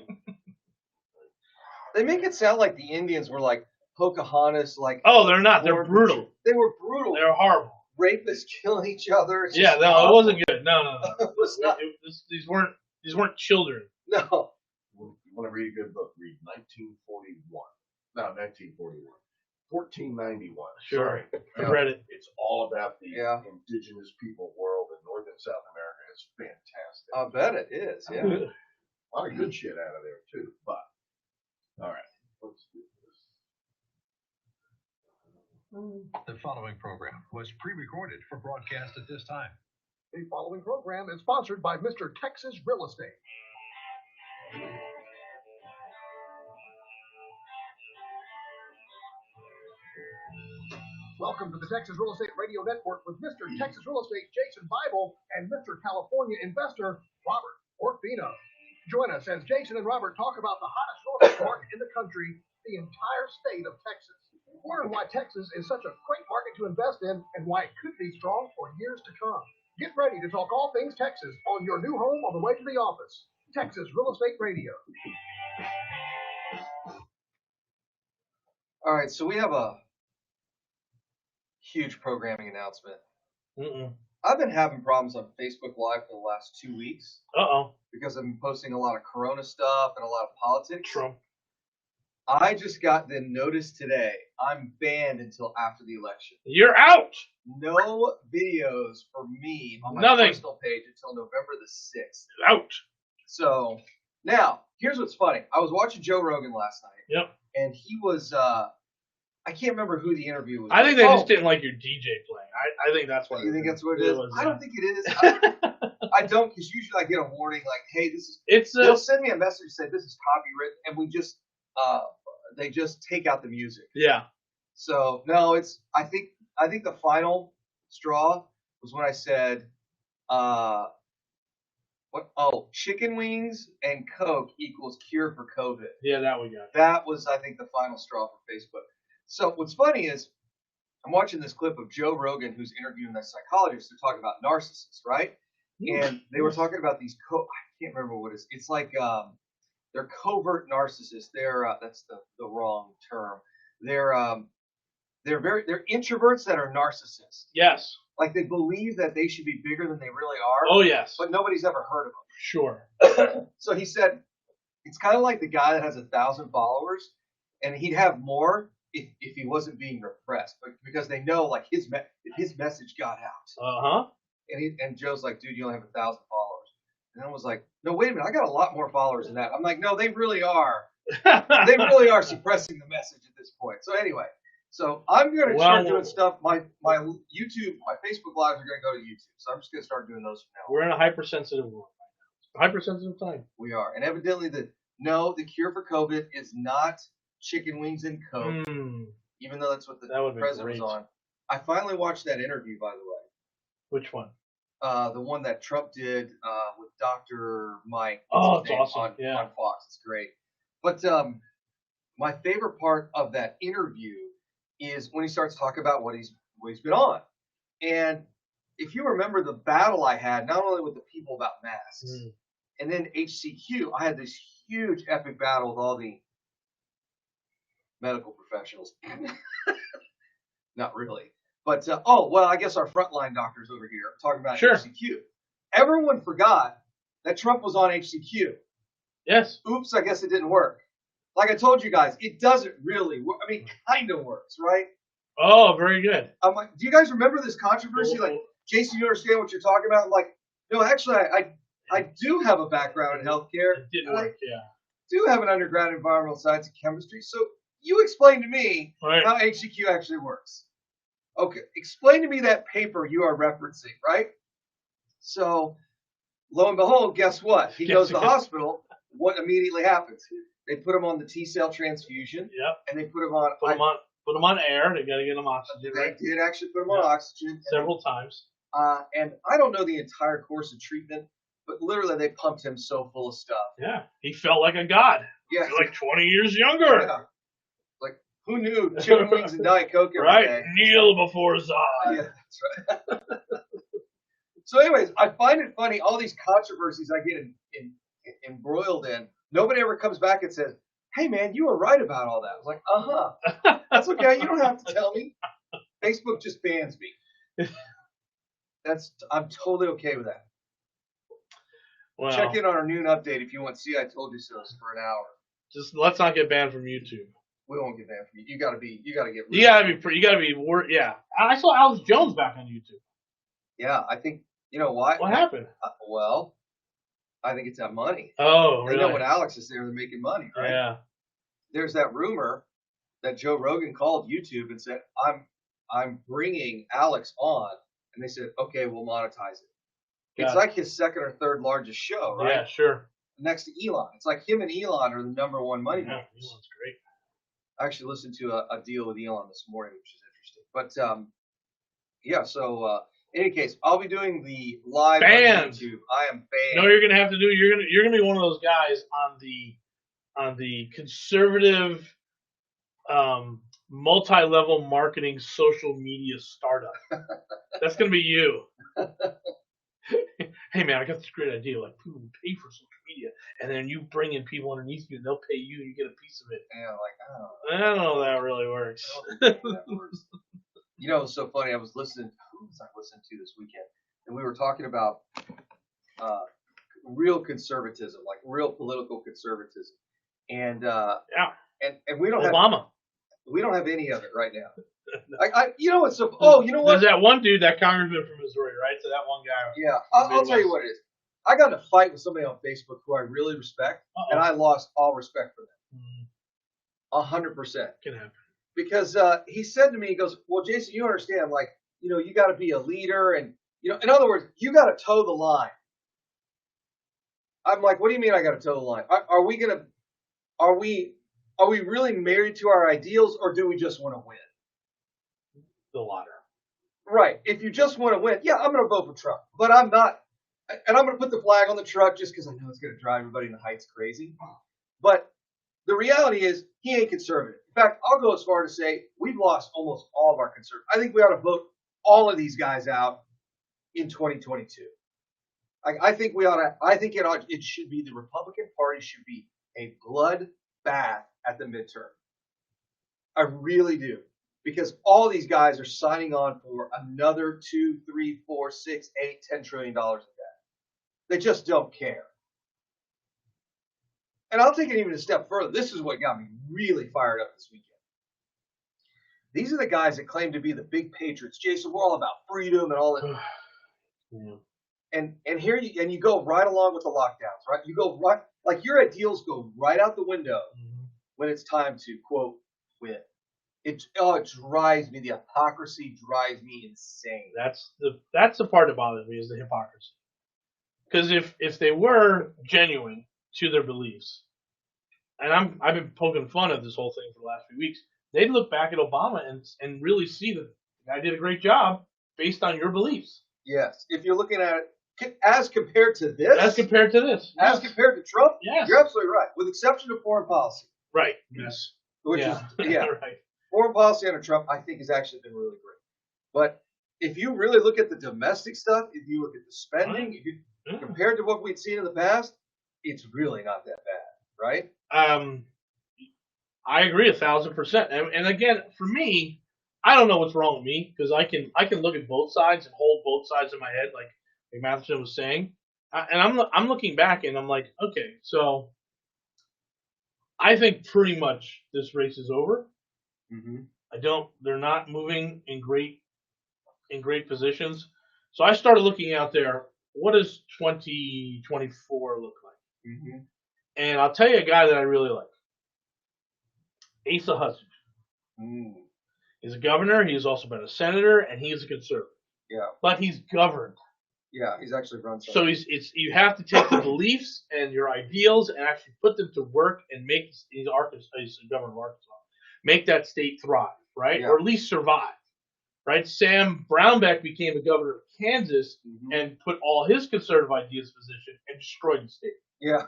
They make it sound like the Indians were like Pocahontas, like. Oh, they're not. They're brutal. They were brutal. They're horrible. Rapists killing each other. Yeah, no, it wasn't good. No. It was not. These weren't children. No. You want to read a good book? Read 1941. No, 1941. 1491. Sure. Sorry. I read it. It's all about the Yeah. indigenous people world in North and South America. It's fantastic. I bet it is. Yeah. A lot of good shit out of there, too. But, all right. Let's do this. The following program was pre-recorded for broadcast at this time. The following program is sponsored by Mr. Texas Real Estate. Welcome to the Texas Real Estate Radio Network with Mr. Texas Real Estate Jason Bible and Mr. California Investor Robert Orfino. Join us as Jason and Robert talk about the hottest real estate market in the country, the entire state of Texas. Learn why Texas is such a great market to invest in and why it could be strong for years to come. Get ready to talk all things Texas on your new home on the way to the office. Texas Real Estate Radio. All right, so we have a huge programming announcement. I've been having problems on Facebook Live for the last 2 weeks. Because I'm posting a lot of Corona stuff and a lot of politics. Trump. I just got the notice today. I'm banned until after the election. You're out. No videos for me on my Nothing. personal page until November the 6th. Out. So, now, here's what's funny. I was watching Joe Rogan last night. Yep. And he was, I can't remember who the interview was. I think they just didn't like your DJ playing. I think that's what You think that's what it is? I don't think it is. I don't, because usually I get a warning like, hey, this is, they'll send me a message saying this is copywritten, and we just, they just take out the music. Yeah. So, no, I think the final straw was when I said, chicken wings and Coke equals cure for COVID. Yeah, that we got. That was, I think, the final straw for Facebook. So what's funny is I'm watching this clip of Joe Rogan who's interviewing a psychologist. They're talking about narcissists, right? and they were talking about these. I can't remember what it is. It's like they're covert narcissists. They're that's the wrong term. They're introverts that are narcissists. Yes. Like they believe that they should be bigger than they really are. Oh, yes. But nobody's ever heard of them. Sure. So he said it's kind of like the guy that has 1,000 followers, and he'd have more if he wasn't being repressed, but because they know like his message got out. And Joe's like, dude, you only have 1,000 followers. And I was like, no, wait a minute, I got a lot more followers than that. I'm like, no, they really are. They really are suppressing the message at this point. So anyway, I'm going to start doing stuff. My YouTube, my Facebook lives are going to go to YouTube. So I'm just going to start doing those from now on. We're in a hypersensitive world right now. Hypersensitive time. We are. And evidently the cure for COVID is not chicken wings and Coke, even though that's what the president was on. I finally watched that interview, by the way. Which one? The one that Trump did with Dr. Mike. Oh, it's awesome. On Fox. It's great. But my favorite part of that interview is when he starts talking about what he's been on. And if you remember the battle I had, not only with the people about masks, and then HCQ, I had this huge epic battle with all the medical professionals. Not really. But, I guess our frontline doctors over here are talking about HCQ. Everyone forgot that Trump was on HCQ. Yes. Oops, I guess it didn't work. Like I told you guys, it doesn't really work. I mean, it kind of works, right? Oh, very good. I'm like, do you guys remember this controversy? Like, Jason, you understand what you're talking about? Like, no, actually, I do have a background in healthcare. It didn't work, yeah. Do have an undergrad in environmental science and chemistry. So you explain to me how HCQ actually works. Okay, explain to me that paper you are referencing, right? So, lo and behold, guess what? He goes to the hospital. What immediately happens? They put him on the T-cell transfusion. Yep. And they put him on. Put him on air. They got to get him oxygen. They did actually put him on oxygen several times. And I don't know the entire course of treatment, but literally they pumped him so full of stuff. Yeah, he felt like a god. Yeah, like 20 years younger. Yeah. Like who knew chicken wings and Diet Coke every day? Kneel before Zod. Yeah, that's right. So, anyways, I find it funny all these controversies I get embroiled in. Nobody ever comes back and says, hey, man, you were right about all that. I was like, that's okay. You don't have to tell me. Facebook just bans me. I'm totally okay with that. Well, check in on our noon update if you want to see I told you so for an hour. Just let's not get banned from YouTube. We won't get banned from you. You gotta get. You gotta be. Yeah. I saw Alex Jones back on YouTube. Yeah, I think you know why. What happened? I think it's that money. Oh, really? They know when Alex is there, they're making money, right? Yeah. There's that rumor that Joe Rogan called YouTube and said, I'm bringing Alex on. And they said, okay, we'll monetize it. It's like his second or third largest show, right? Yeah, sure. Next to Elon. It's like him and Elon are the number one money makers. Elon's great. I actually listened to a deal with Elon this morning, which is interesting. But, so in any case, I'll be doing the live on YouTube. I am banned. No, you're gonna have to do. You're gonna be one of those guys on the conservative, multi-level marketing social media startup. That's gonna be you. Hey man, I got this great idea. Like people will pay for social media, and then you bring in people underneath you, and they'll pay you, and you get a piece of it. Yeah, I don't know if that really works. That works. You know, it's so funny. I was listening. Who was I listening to this weekend? And we were talking about real conservatism, like real political conservatism, and and we don't Obama. We don't have any of it right now. You know what's so? Oh, you know what? There's that one dude, that congressman from Missouri, right? So that one guy. Yeah, I'll tell you what it is. I got in a fight with somebody on Facebook who I really respect, and I lost all respect for them. 100%. Can happen. Because he said to me, he goes, well, Jason, you understand, like, you know, you got to be a leader, and you know, in other words, you got to toe the line. I'm like, what do you mean I got to toe the line? Are we really married to our ideals, or do we just want to win? The latter. Right. If you just want to win, yeah, I'm going to vote for Trump. But I'm not. And I'm going to put the flag on the truck just because I know it's going to drive everybody in the Heights crazy. But the reality is he ain't conservative. In fact, I'll go as far to say we've lost almost all of our conservatives. I think we ought to vote all of these guys out in 2022. I think we ought to. I think it should be the Republican Party should be a bloodbath at the midterm. I really do, because all these guys are signing on for another 2, 3, 4, 6, 8, $10 trillion in debt. They just don't care. And I'll take it even a step further. This is what got me really fired up this weekend. These are the guys that claim to be the big patriots. Jason, we're all about freedom and all that. Yeah. And here you go right along with the lockdowns, right? You go right, like your ideals go right out the window when it's time to, quote, win. It drives me. The hypocrisy drives me insane. That's the part that bothers me is the hypocrisy. Because if they were genuine to their beliefs, and I've been poking fun at this whole thing for the last few weeks, they'd look back at Obama and really see that the guy did a great job based on your beliefs. Yes, if you're looking at it as compared to this, as compared to Trump, yes, you're absolutely right. With exception of foreign policy, right? Yes, which is right. Foreign policy under Trump, I think, has actually been really great. But if you really look at the domestic stuff, if you look at the spending, if you, compared to what we'd seen in the past, it's really not that bad, right? I agree 1,000%. And again, for me, I don't know what's wrong with me because I can look at both sides and hold both sides in my head, like Matheson was saying. And I'm looking back and I'm like, okay, so I think pretty much this race is over. They're not moving in great positions. So I started looking out there. What does 2024 look like? And I'll tell you a guy that I really like. Asa Hutchinson. He's a governor. He's also been a senator, and he's a conservative. Yeah. But he's governed. Yeah, he's actually run something. So you have to take the beliefs and your ideals and actually put them to work and make he's the governor of Arkansas. Make that state thrive, right? Yeah. Or at least survive, right? Sam Brownback became the governor of Kansas and put all his conservative ideas in position and destroyed the state. Yeah.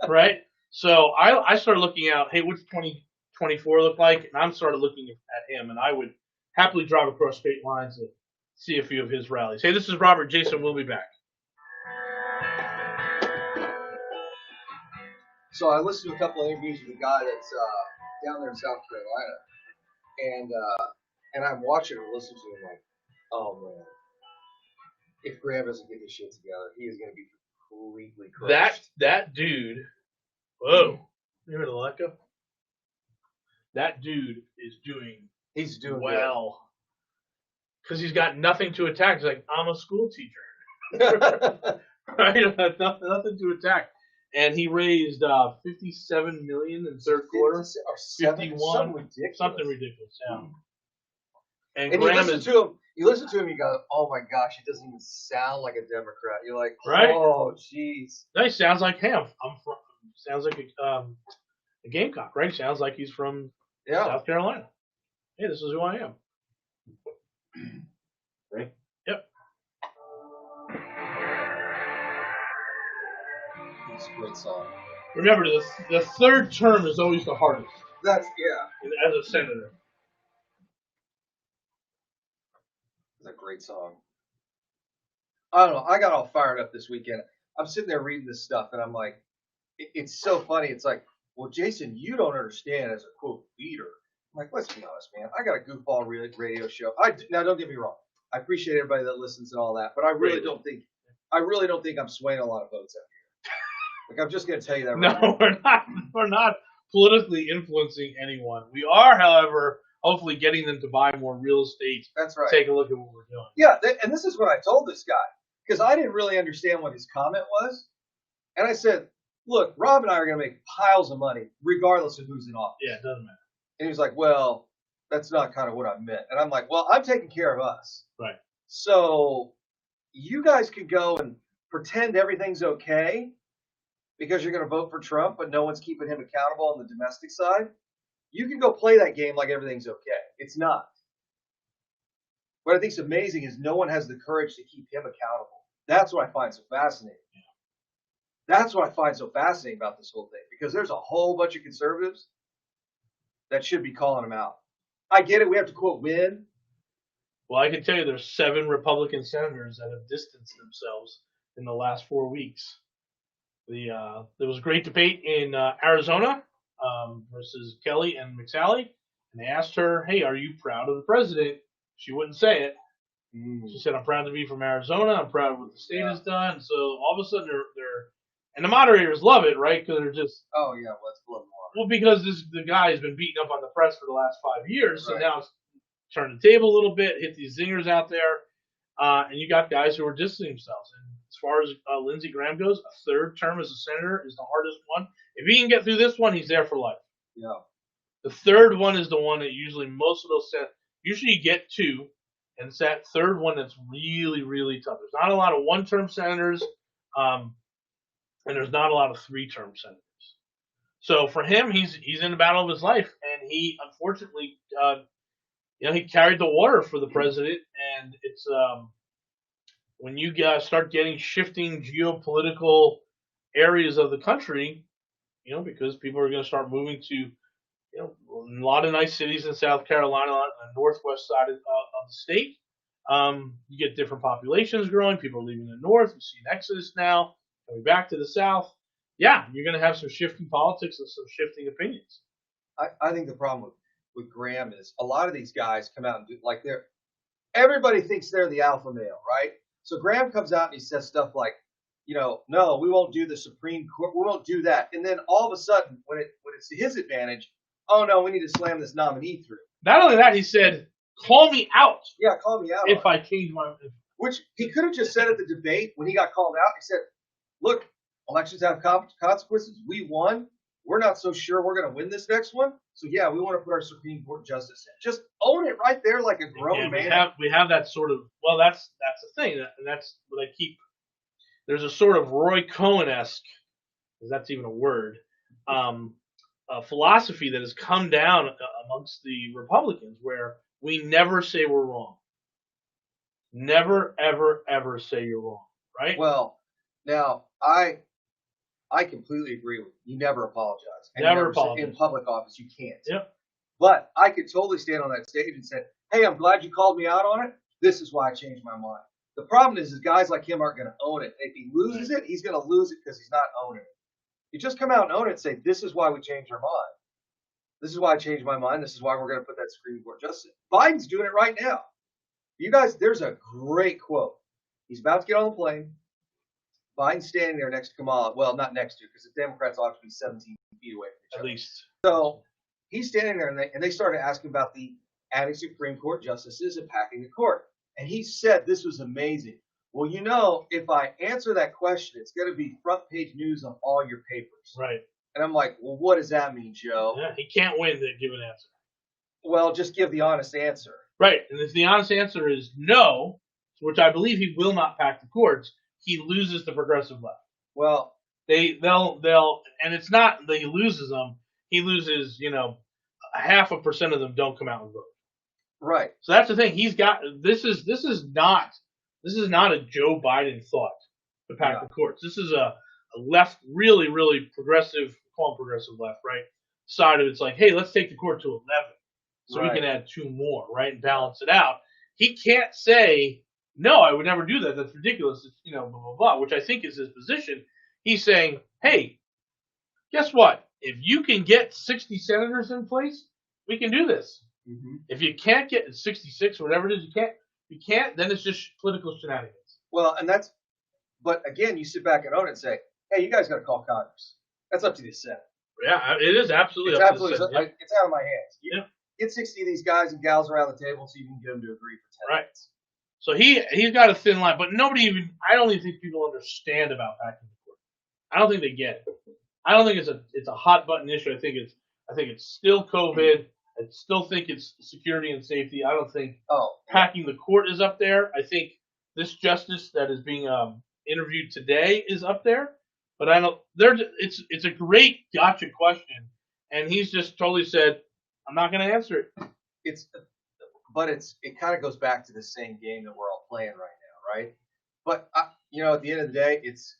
Right? So I started looking out, hey, what's 2024 look like? And I started looking at him, and I would happily drive across state lines and see a few of his rallies. Hey, this is Robert Jason. We'll be back. So I listened to a couple of interviews with a guy that's down there in South Carolina, and I'm watching and listening to him like, oh man, if Graham doesn't get his shit together, he is going to be completely crushed. That dude, whoa, you heard the let go? That dude is doing well. Because he's got nothing to attack. He's like, I'm a school teacher. Right? Nothing to attack. And he raised $57 million in third quarter. Or 51. Something ridiculous. Yeah. And you listen to him, you go, oh my gosh, he doesn't even sound like a Democrat. You're like, right? Oh, jeez. No, he sounds like him. Sounds like a Gamecock, right? Sounds like he's from South Carolina. Hey, this is who I am. Right? Yep. It's a great song. Remember, the third term is always the hardest. As a senator. It's a great song. I don't know. I got all fired up this weekend. I'm sitting there reading this stuff, and I'm like, it's so funny. It's like, well, Jason, you don't understand as a, quote, leader. I'm like, let's be honest, man. I got a goofball radio show. Now, don't get me wrong. I appreciate everybody that listens and all that, but I really don't think I'm swaying a lot of votes out here. Like, I'm just going to tell you that right now. We're not politically influencing anyone. We are, however, hopefully getting them to buy more real estate. That's right. Take a look at what we're doing. Yeah, and this is what I told this guy, because I didn't really understand what his comment was. And I said, look, Rob and I are going to make piles of money regardless of who's in office. Yeah, it doesn't matter. And he was like, well, that's not kind of what I meant. And I'm like, well, I'm taking care of us. Right. So you guys could go and pretend everything's okay because you're going to vote for Trump, but no one's keeping him accountable on the domestic side. You can go play that game like everything's okay. It's not. What I think is amazing is no one has the courage to keep him accountable. That's what I find so fascinating. That's what I find so fascinating about this whole thing, because there's a whole bunch of conservatives that should be calling him out. I get it. We have to, quote, win. Well, I can tell you there's 7 Republican senators that have distanced themselves in the last 4 weeks. There was a great debate in Arizona versus Kelly and McSally, and they asked her, "Hey, are you proud of the president?" She wouldn't say it. She said, "I'm proud to be from Arizona. I'm proud of what the state has done." So all of a sudden, they're and the moderators love it, right? Because they're just Oh yeah, let's blow them water. well, because the guy has been beaten up on the press for the last 5 years, so Right. now it's turned the table a little bit, hit these zingers out there, and you got guys who are distancing themselves. And as far as Lindsey Graham goes, a third term as a senator is the hardest one. If he can get through this one, he's there for life. Yeah. The third one is the one that usually most of those usually you get two, and it's that third one that's really, really tough. There's not a lot of one-term senators, and there's not a lot of three-term senators. So for him, he's in the battle of his life, and he unfortunately, he carried the water for the president, and it's when you start getting shifting geopolitical areas of the country, because people are going to start moving to, a lot of nice cities in South Carolina, on the northwest side of the state. You get different populations growing. People are leaving the north. You see an exodus now coming back to the south. Yeah, you're going to have some shifting politics and some shifting opinions. I think the problem with Graham is a lot of these guys come out and do like everybody thinks they're the alpha male, right? So Graham comes out and he says stuff like, no, we won't do the Supreme Court, we won't do that. And then all of a sudden, when it's to his advantage, oh no, we need to slam this nominee through. Not only that, he said, "Call me out." Yeah, call me out if I change my. Which he could have just said at the debate when he got called out. He said, "Look, elections have consequences. We won. We're not so sure we're going to win this next one. So yeah, we want to put our Supreme Court justice in. Just own it right there, like a grown man." We have that sort of. Well, that's the thing, and that's what I keep. There's a sort of Roy Cohen-esque, if that's even a word, philosophy that has come down amongst the Republicans, where we never say we're wrong. Never, ever, ever say you're wrong, right? Well, now I completely agree with you. You never apologize. And never apologize. In public office, you can't. Yep. But I could totally stand on that stage and say, "Hey, I'm glad you called me out on it. This is why I changed my mind." The problem is guys like him aren't going to own it. If he loses it, he's going to lose it because he's not owning it. You just come out and own it and say, "This is why we changed our mind. This is why I changed my mind. This is why we're going to put that Supreme Court justice in." Biden's doing it right now. You guys, there's a great quote. He's about to get on the plane. Biden's standing there next to Kamala. Well, not next to, because the Democrats ought to be 17 feet away from each other. At least. So he's standing there, and they started asking about the adding Supreme Court justices and packing the court. And he said this was amazing. "Well, if I answer that question, it's going to be front page news on all your papers." Right. And I'm like, "Well, what does that mean, Joe?" Yeah, he can't win to give an answer. Well, just give the honest answer. Right. And if the honest answer is no, which I believe he will not pack the courts, he loses the progressive left. Well, they'll and it's not that he loses them. He loses, 0.5% of them don't come out and vote. Right. So that's the thing. He's got this is not a Joe Biden thought to pack the courts. This is a left, really, really progressive, call them progressive left, right? Side of it's like, hey, let's take the court to 11. So we can add 2 more, right, and balance it out. He can't say, "No, I would never do that. That's ridiculous." It's, blah, blah, blah, which I think is his position. He's saying, "Hey, guess what? If you can get 60 senators in place, we can do this. Mm-hmm. If you can't get 66 or whatever it is, you can't, then it's just political shenanigans." Well, but again, you sit back and own it and say, "Hey, you guys got to call Congress. That's up to the Senate." Yeah, it is absolutely it's up absolutely to the Senate. it's out of my hands. Get 60 of these guys and gals around the table so you can get them to agree for 10 minutes. So he's got a thin line, but I don't even think people understand about packing the court. I don't think they get it. I don't think it's a hot button issue. I think it's still COVID. I still think it's security and safety. I don't think packing the court is up there. I think this justice that is being interviewed today is up there, but I don't. It's a great gotcha question, and he's just totally said, "I'm not going to answer it." It kind of goes back to the same game that we're all playing right now, right? But at the end of the day, it's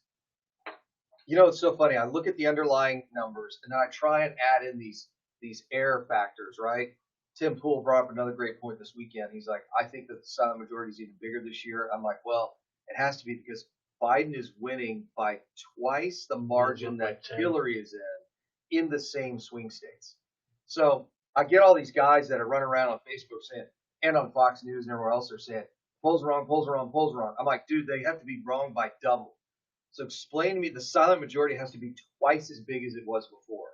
so funny. I look at the underlying numbers and then I try and add in these error factors, right? Tim Pool brought up another great point this weekend. He's like, "I think that the silent majority is even bigger this year." I'm like, well, it has to be because Biden is winning by twice the margin that Hillary is in the same swing states. So I get all these guys that are running around on Facebook saying, and on Fox News and everywhere else, they're saying, polls are wrong, polls are wrong, polls are wrong. I'm like, dude, they have to be wrong by double. So explain to me the silent majority has to be twice as big as it was before.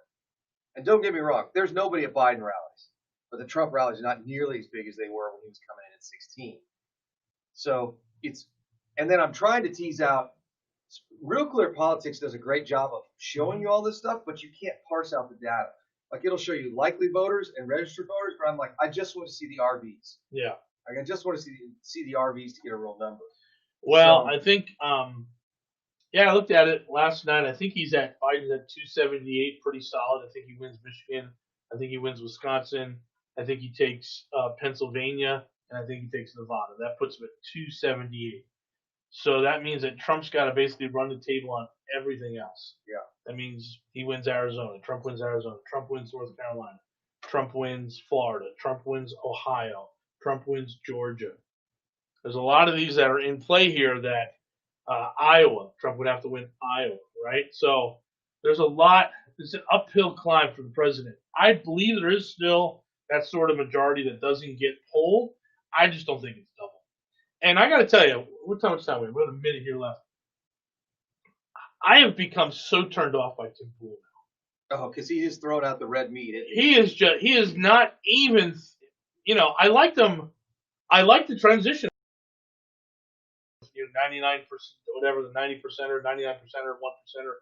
And don't get me wrong, there's nobody at Biden rallies. But the Trump rallies are not nearly as big as they were when he was coming in at 16. So and then I'm trying to tease out, Real Clear Politics does a great job of showing you all this stuff, but you can't parse out the data. Like it'll show you likely voters and registered voters, but I'm like, I just want to see the RVs. Yeah. Like I just want to see the RVs to get a real number. Well, so, I think, I looked at it last night. I think Biden's at 278, pretty solid. I think he wins Michigan. I think he wins Wisconsin. I think he takes Pennsylvania, and I think he takes Nevada. That puts him at 278. So that means that Trump's got to basically run the table on everything else. Yeah. That means he wins Arizona. Trump wins Arizona. Trump wins North Carolina. Trump wins Florida. Trump wins Ohio. Trump wins Georgia. There's a lot of these that are in play here that Iowa. Trump would have to win Iowa, right? So there's a lot. It's an uphill climb for the president. I believe there is still that sort of majority that doesn't get polled. I just don't think it's double. And I got to tell you, how much time we have? We have a minute here left. I have become so turned off by Tim Pool now. Oh, because he just thrown out the red meat. He is not even, I liked him. I like the transition. 99%, whatever, the 90% or 99% or 1% or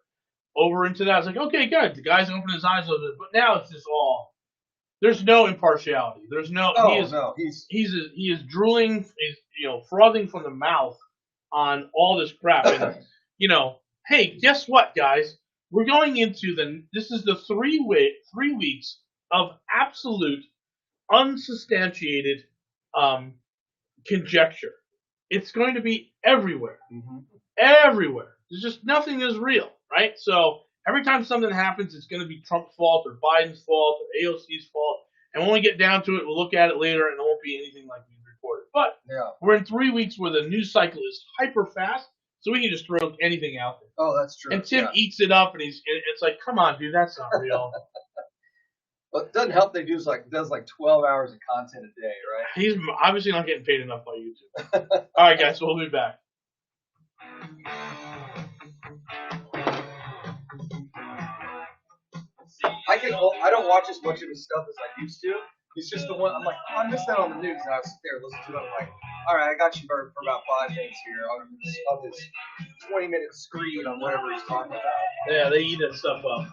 over into that. I was like, okay, good. The guy's opening his eyes a little bit. But now it's just all, there's no impartiality. There's no, he is drooling, frothing from the mouth on all this crap. And, hey, guess what, guys? We're going into this is the 3 weeks of absolute unsubstantiated conjecture. It's going to be everywhere. Mm-hmm. Everywhere. There's just nothing is real, right? So every time something happens, it's going to be Trump's fault or Biden's fault or AOC's fault. And when we get down to it, we'll look at it later and it won't be anything like we reported. But we're in 3 weeks where the news cycle is hyper fast, so we can just throw anything out there. Oh, that's true. And Tim eats it up, and it's like, come on, dude, that's not real. Well, it doesn't help they does like 12 hours of content a day, right? He's obviously not getting paid enough by YouTube. All right, guys, we'll be back. I don't watch as much of his stuff as I used to. It's just the one I'm like, I missed that on the news, and I was sitting there listening to it. I'm like, all right, I got you for about 5 minutes here on this 20-minute screen on whatever he's talking about. Yeah, they eat that stuff up.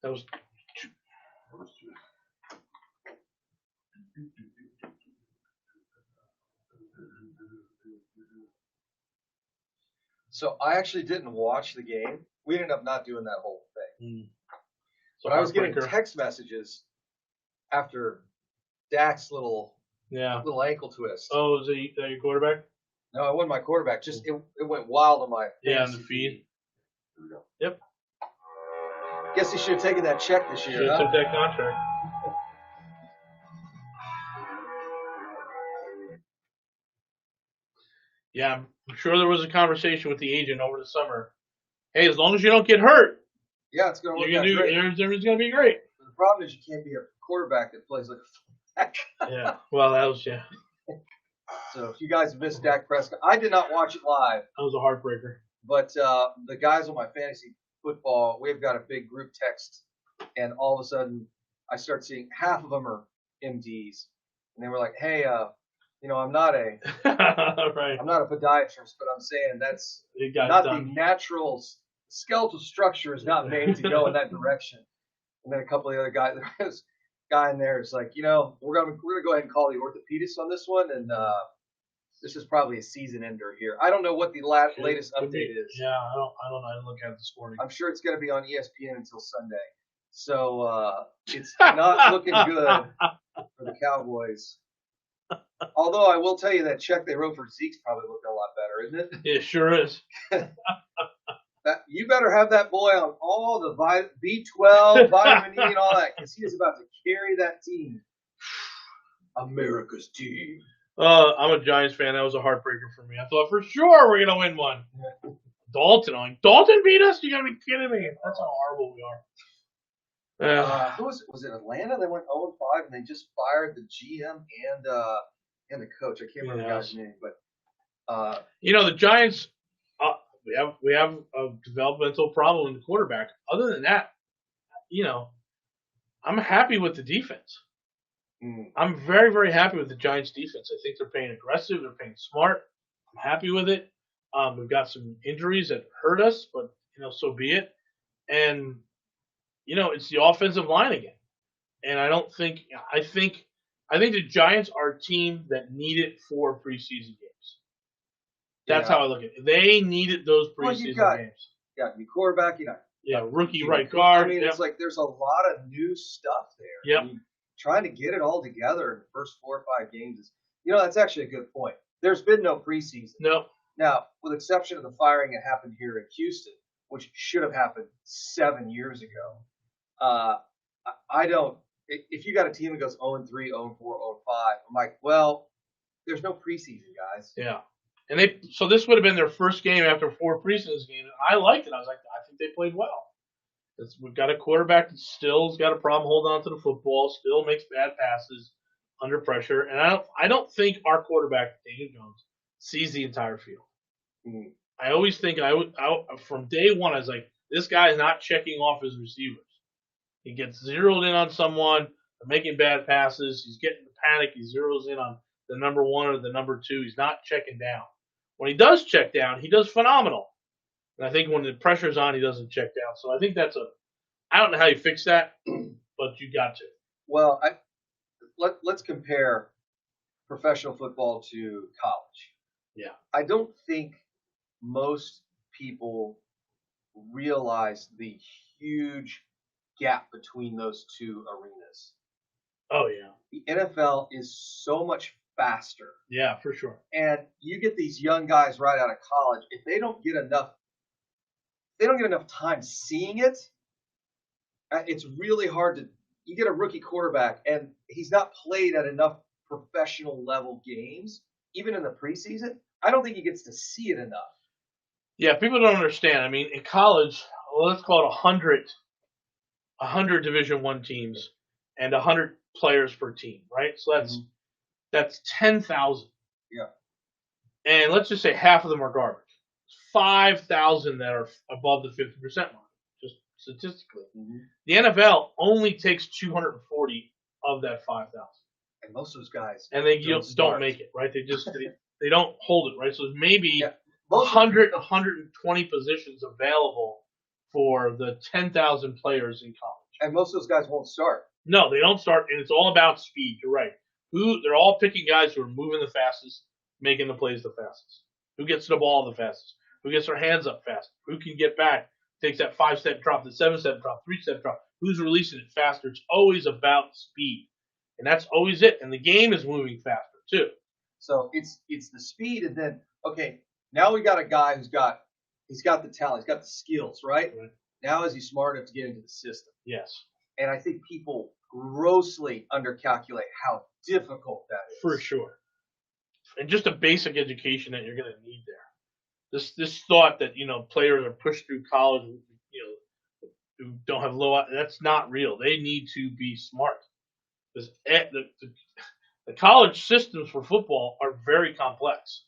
That was. So I actually didn't watch the game. We ended up not doing that whole thing. So but I was getting text messages after Dak's little ankle twist. Oh, is that your quarterback? No, it wasn't my quarterback. Just it went wild on my on the feed. Here we go. Yep. Guess he should have taken that check this year. Should have took that contract. Yeah, I'm sure there was a conversation with the agent over the summer. Hey, as long as you don't get hurt, it's going to work out great. Everything's going to be great. The problem is you can't be a quarterback that plays like a fullback. Yeah, well, that was, So if you guys have missed Dak Prescott, I did not watch it live. That was a heartbreaker. But the guys on my fantasy football, we've got a big group text, and all of a sudden I start seeing half of them are MDs, and they were like, "Hey, I'm not a I'm not a podiatrist, but I'm saying that's not the natural skeletal structure is not made to go in that direction." And then a couple of the other guys, there was a guy in there is like, we're gonna go ahead and call the orthopedist on this one, and this is probably a season ender here. I don't know what the latest update is. Yeah, I don't know. I didn't look at it this morning. I'm sure it's going to be on ESPN until Sunday. So it's not looking good for the Cowboys. Although I will tell you that check they wrote for Zeke's probably looking a lot better, isn't it? It sure is. You better have that boy on all the B12, vitamin E, and all that, because he is about to carry that team. America's team. I'm a Giants fan. That was a heartbreaker for me. I thought for sure we're gonna win one. Dalton beat us? You gotta be kidding me. That's how horrible we are. Who was it? Atlanta? They went 0-5 and they just fired the GM and the coach. I can't remember the guy's name, but the Giants. We have a developmental problem in the quarterback. Other than that, I'm happy with the defense. I'm very, very happy with the Giants' defense. I think they're playing aggressive. They're playing smart. I'm happy with it. We've got some injuries that hurt us, but so be it. And it's the offensive line again. And I think the Giants are a team that needed 4 preseason games. That's how I look at it. They needed those preseason games. Yeah, your quarterback, rookie right guard. I mean, it's like there's a lot of new stuff there. Yep. I mean, trying to get it all together in the first 4 or 5 games is, that's actually a good point. There's been no preseason. No. Now, with the exception of the firing that happened here in Houston, which should have happened 7 years ago, I don't. If you got a team that goes 0-3, 0-4, 0-5, I'm like, well, there's no preseason, guys. Yeah. And so this would have been their first game after 4 preseason games. I liked it. I was like, I think they played well. We've got a quarterback that still's got a problem holding on to the football, still makes bad passes under pressure, and I don't think our quarterback, Daniel Jones, sees the entire field. I always think from day one, I was like, this guy is not checking off his receivers. He gets zeroed in on someone, they're making bad passes, he's getting the panic, he zeroes in on the number 1 or the number 2. He's not checking down. When he does check down, he does phenomenal. And I think when the pressure's on, he doesn't check down. So I think I don't know how you fix that, but you got to. Well, let's compare professional football to college. Yeah. I don't think most people realize the huge gap between those 2 arenas. Oh, yeah. The NFL is so much faster. Yeah, for sure. And you get these young guys right out of college. If they don't get enough time seeing it, it's really hard to. You get a rookie quarterback, and he's not played at enough professional level games, even in the preseason. I don't think he gets to see it enough. Yeah, people don't understand. I mean, in college, let's call it 100 Division I teams and 100 players per team, right? So that's 10,000. Yeah. And let's just say half of them are garbage. 5,000 that are above the 50% mark, just statistically. The NFL only takes 240 of that 5,000. And most of those guys don't make it, right? They don't hold it, right? So maybe 120 positions available for the 10,000 players in college. And most of those guys won't start. No, they don't start, and it's all about speed. You're right. They're all picking guys who are moving the fastest, making the plays the fastest. Who gets the ball the fastest? Who gets their hands up fast? Who can get back? Takes that 5-step drop, the 7-step drop, 3-step drop. Who's releasing it faster? It's always about speed, and that's always it. And the game is moving faster too. So it's the speed, and then now we got a guy he's got the talent, he's got the skills, right? Now is he smart enough to get into the system? Yes. And I think people grossly undercalculate how difficult that is. For sure. And just a basic education that you're going to need there. This thought that players are pushed through college, who don't have that's not real. They need to be smart. Because the college systems for football are very complex.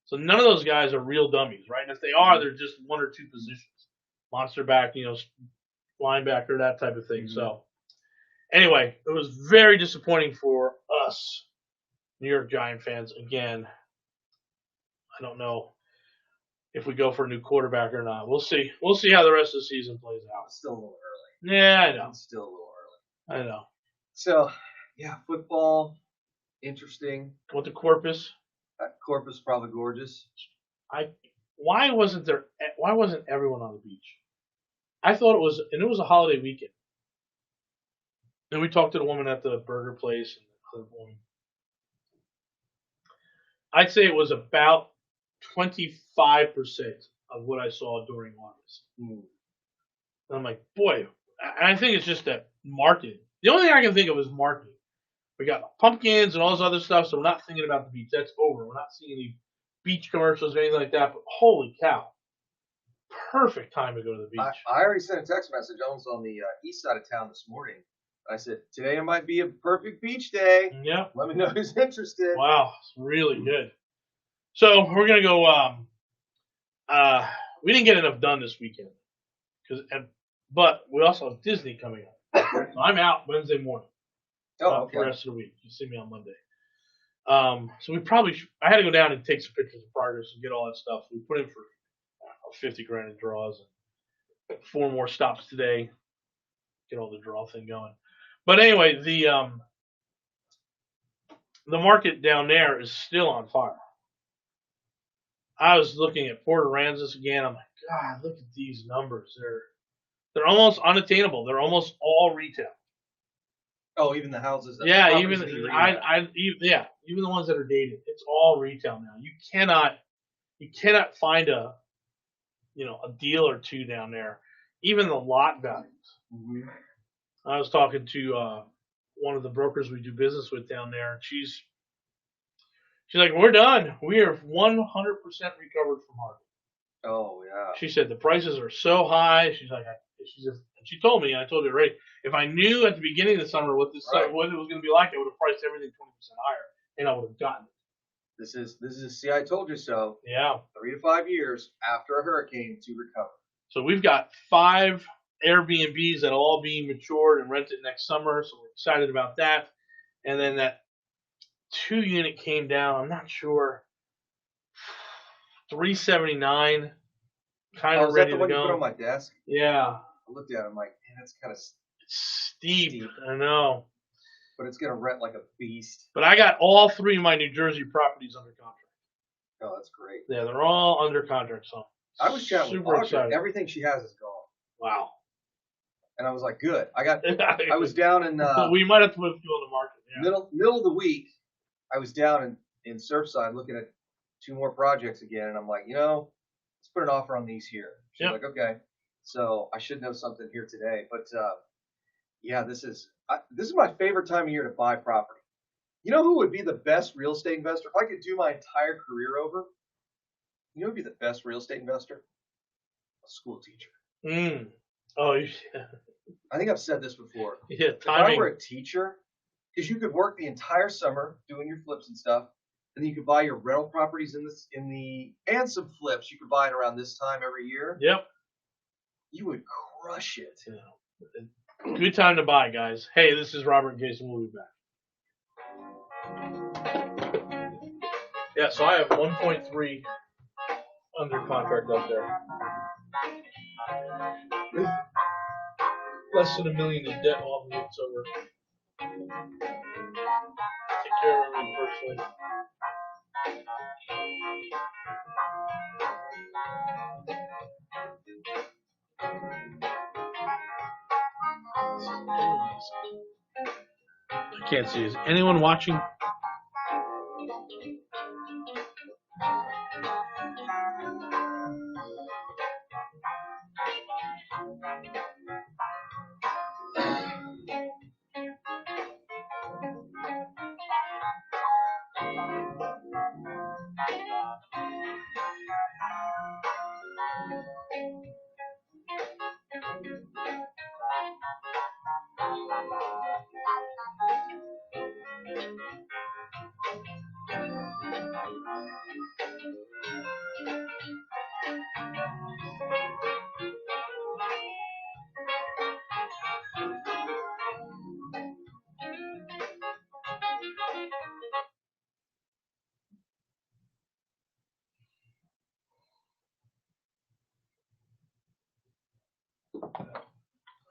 So none of those guys are real dummies, right? And if they are, they're just 1 or 2 positions. Monster back, linebacker, that type of thing. So anyway, it was very disappointing for us, New York Giant fans. Again, I don't know if we go for a new quarterback or not. We'll see. We'll see how the rest of the season plays out. It's still a little early. Yeah, I know. It's still a little early. I know. So, yeah, football, interesting. What the Corpus? Corpus probably gorgeous. Why wasn't everyone on the beach? I thought it was a holiday weekend. And we talked to the woman at the burger place and the other woman. I'd say it was about 25% of what I saw during August. And I'm like, boy, and I think it's just that marketing. The only thing I can think of is marketing. We got pumpkins and all this other stuff, so we're not thinking about the beach. That's over. We're not seeing any beach commercials or anything like that. But holy cow, perfect time to go to the beach. I already sent a text message. I was on the east side of town this morning. I said, today might be a perfect beach day. Yeah. Let me know who's interested. Wow, it's really good. So we're gonna go. We didn't get enough done this weekend, but we also have Disney coming up. So I'm out Wednesday morning. For the rest of the week. You see me on Monday. So we probably. I had to go down and take some pictures of progress and get all that stuff. We put in for 50 grand in draws and 4 more stops today. Get all the draw thing going. But anyway, the market down there is still on fire. I was looking at Port Aransas again. I'm like, God, look at these numbers. They're almost unattainable. They're almost all retail. Oh, even the houses. Yeah, even the ones that are dated. It's all retail now. You cannot find a deal or two down there. Even the lot values. Mm-hmm. I was talking to one of the brokers we do business with down there, and she's like, "We're done. We are 100% recovered from Harvey." Oh yeah. She said the prices are so high. She's like, she told me, and I told her already, if I knew at the beginning of the summer what it was going to be like, I would have priced everything 20% higher, and I would have gotten it. This is see, I told you so. Yeah. 3 to 5 years after a hurricane to recover. So we've got 5 Airbnbs that'll all be matured and rented next summer, so we're excited about that. And then that 2-unit came down, I'm not sure, $379, kind of ready to go. Is that the one you put on my desk? Yeah. I looked at it, I'm like, man, that's kind of steep. I know. But it's going to rent like a beast. But I got all 3 of my New Jersey properties under contract. Oh, that's great. Yeah, they're all under contract, so I was chatting with super Audrey. excited. Everything she has is gone. Wow. And I was like, good. I was down in we might have to put a few on the market. Yeah. Middle of the week. I was down in Surfside looking at 2 more projects again, and I'm like, let's put an offer on these here. She's like, okay. So I should know something here today, but yeah, this is my favorite time of year to buy property. You know who would be the best real estate investor if I could do my entire career over? You know who would be the best real estate investor? A school teacher. Oh, yeah. I think I've said this before. Yeah, if I were a teacher, because you could work the entire summer doing your flips and stuff, and then you could buy your rental properties and some flips. You could buy it around this time every year. Yep. You would crush it. Yeah. Good time to buy, guys. Hey, this is Robert and Jason. We'll be back. Yeah, so I have 1.3 under contract up there. With less than $1 million in debt off of it, so we're take care of everything personally. I can't see. Is anyone watching?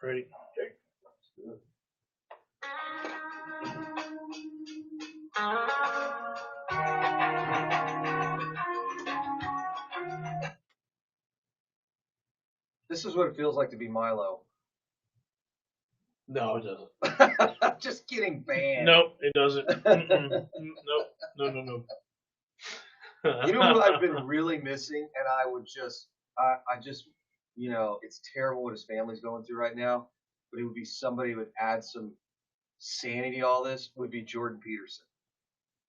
Ready? Okay. This is what it feels like to be Milo. No, it doesn't. Just getting banned. Nope, it doesn't. Nope. No. You know who I've been really missing, and I just, it's terrible what his family's going through right now, but it would be somebody who would add some sanity to all this, would be Jordan Peterson.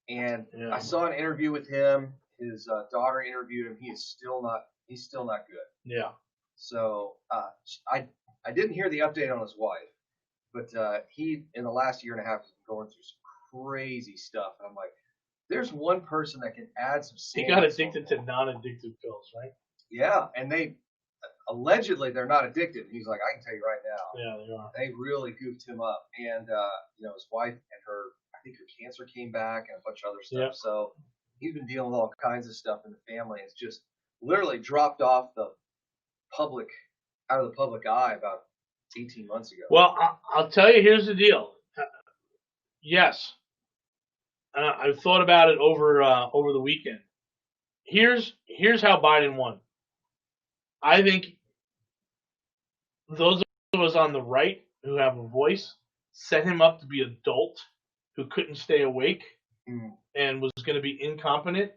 And Yeah. I saw an interview with him. His daughter interviewed him. He's still not good. Yeah. So I didn't hear the update on his wife, but he in the last year and a half has been going through some crazy stuff. And I'm like, there's one person that can add some He sanity. got addicted to non-addictive pills, right? Yeah, and they allegedly they're not addicted. He's like, I can tell you right now. Yeah, they are. They really goofed him up, and his wife and I think her cancer came back and a bunch of other stuff. Yep. So he's been dealing with all kinds of stuff in the family. It's just literally dropped off out of the public eye about 18 months ago. Well, I'll tell you. Here's the deal. Yes, I've thought about it over the weekend. Here's how Biden won. I think those of us on the right who have a voice set him up to be a dolt who couldn't stay awake and was going to be incompetent,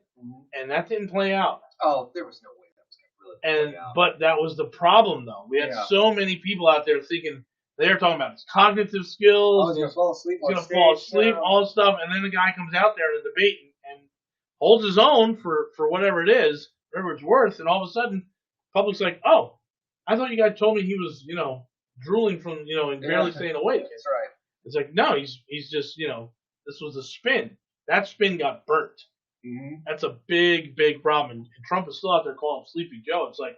and that didn't play out. Oh, there was no way that was going to really play out. But that was the problem, though. We had so many people out there thinking they were talking about his cognitive skills. Oh, he's going to fall asleep. He's going to fall asleep, all this stuff, and then the guy comes out there in a debate and holds his own for whatever it is, whatever it's worth, and all of a sudden, the public's like, oh, I thought you guys told me he was, drooling from, and barely staying awake. That's right. It's like, no, he's just, this was a spin. That spin got burnt. Mm-hmm. That's a big, big problem. And Trump is still out there calling him Sleepy Joe. It's like,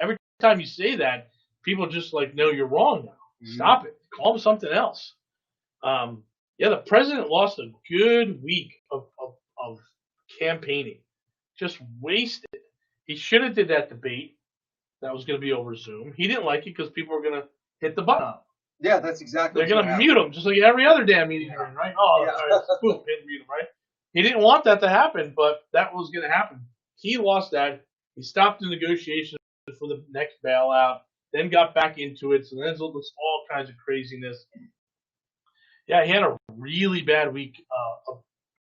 every time you say that, people just like, no, you're wrong now. Mm-hmm. Stop it. Call him something else. The president lost a good week of campaigning. Just wasted. He should have did that debate. That was going to be over Zoom. He didn't like it because people were going to hit the button. Yeah, that's exactly. They're going to mute him just like every other damn meeting you're in, right? Oh, boom, hit mute him, right? He didn't want that to happen, but that was going to happen. He lost that. He stopped the negotiations for the next bailout, then got back into it. So then it was all kinds of craziness. Yeah, he had a really bad week, a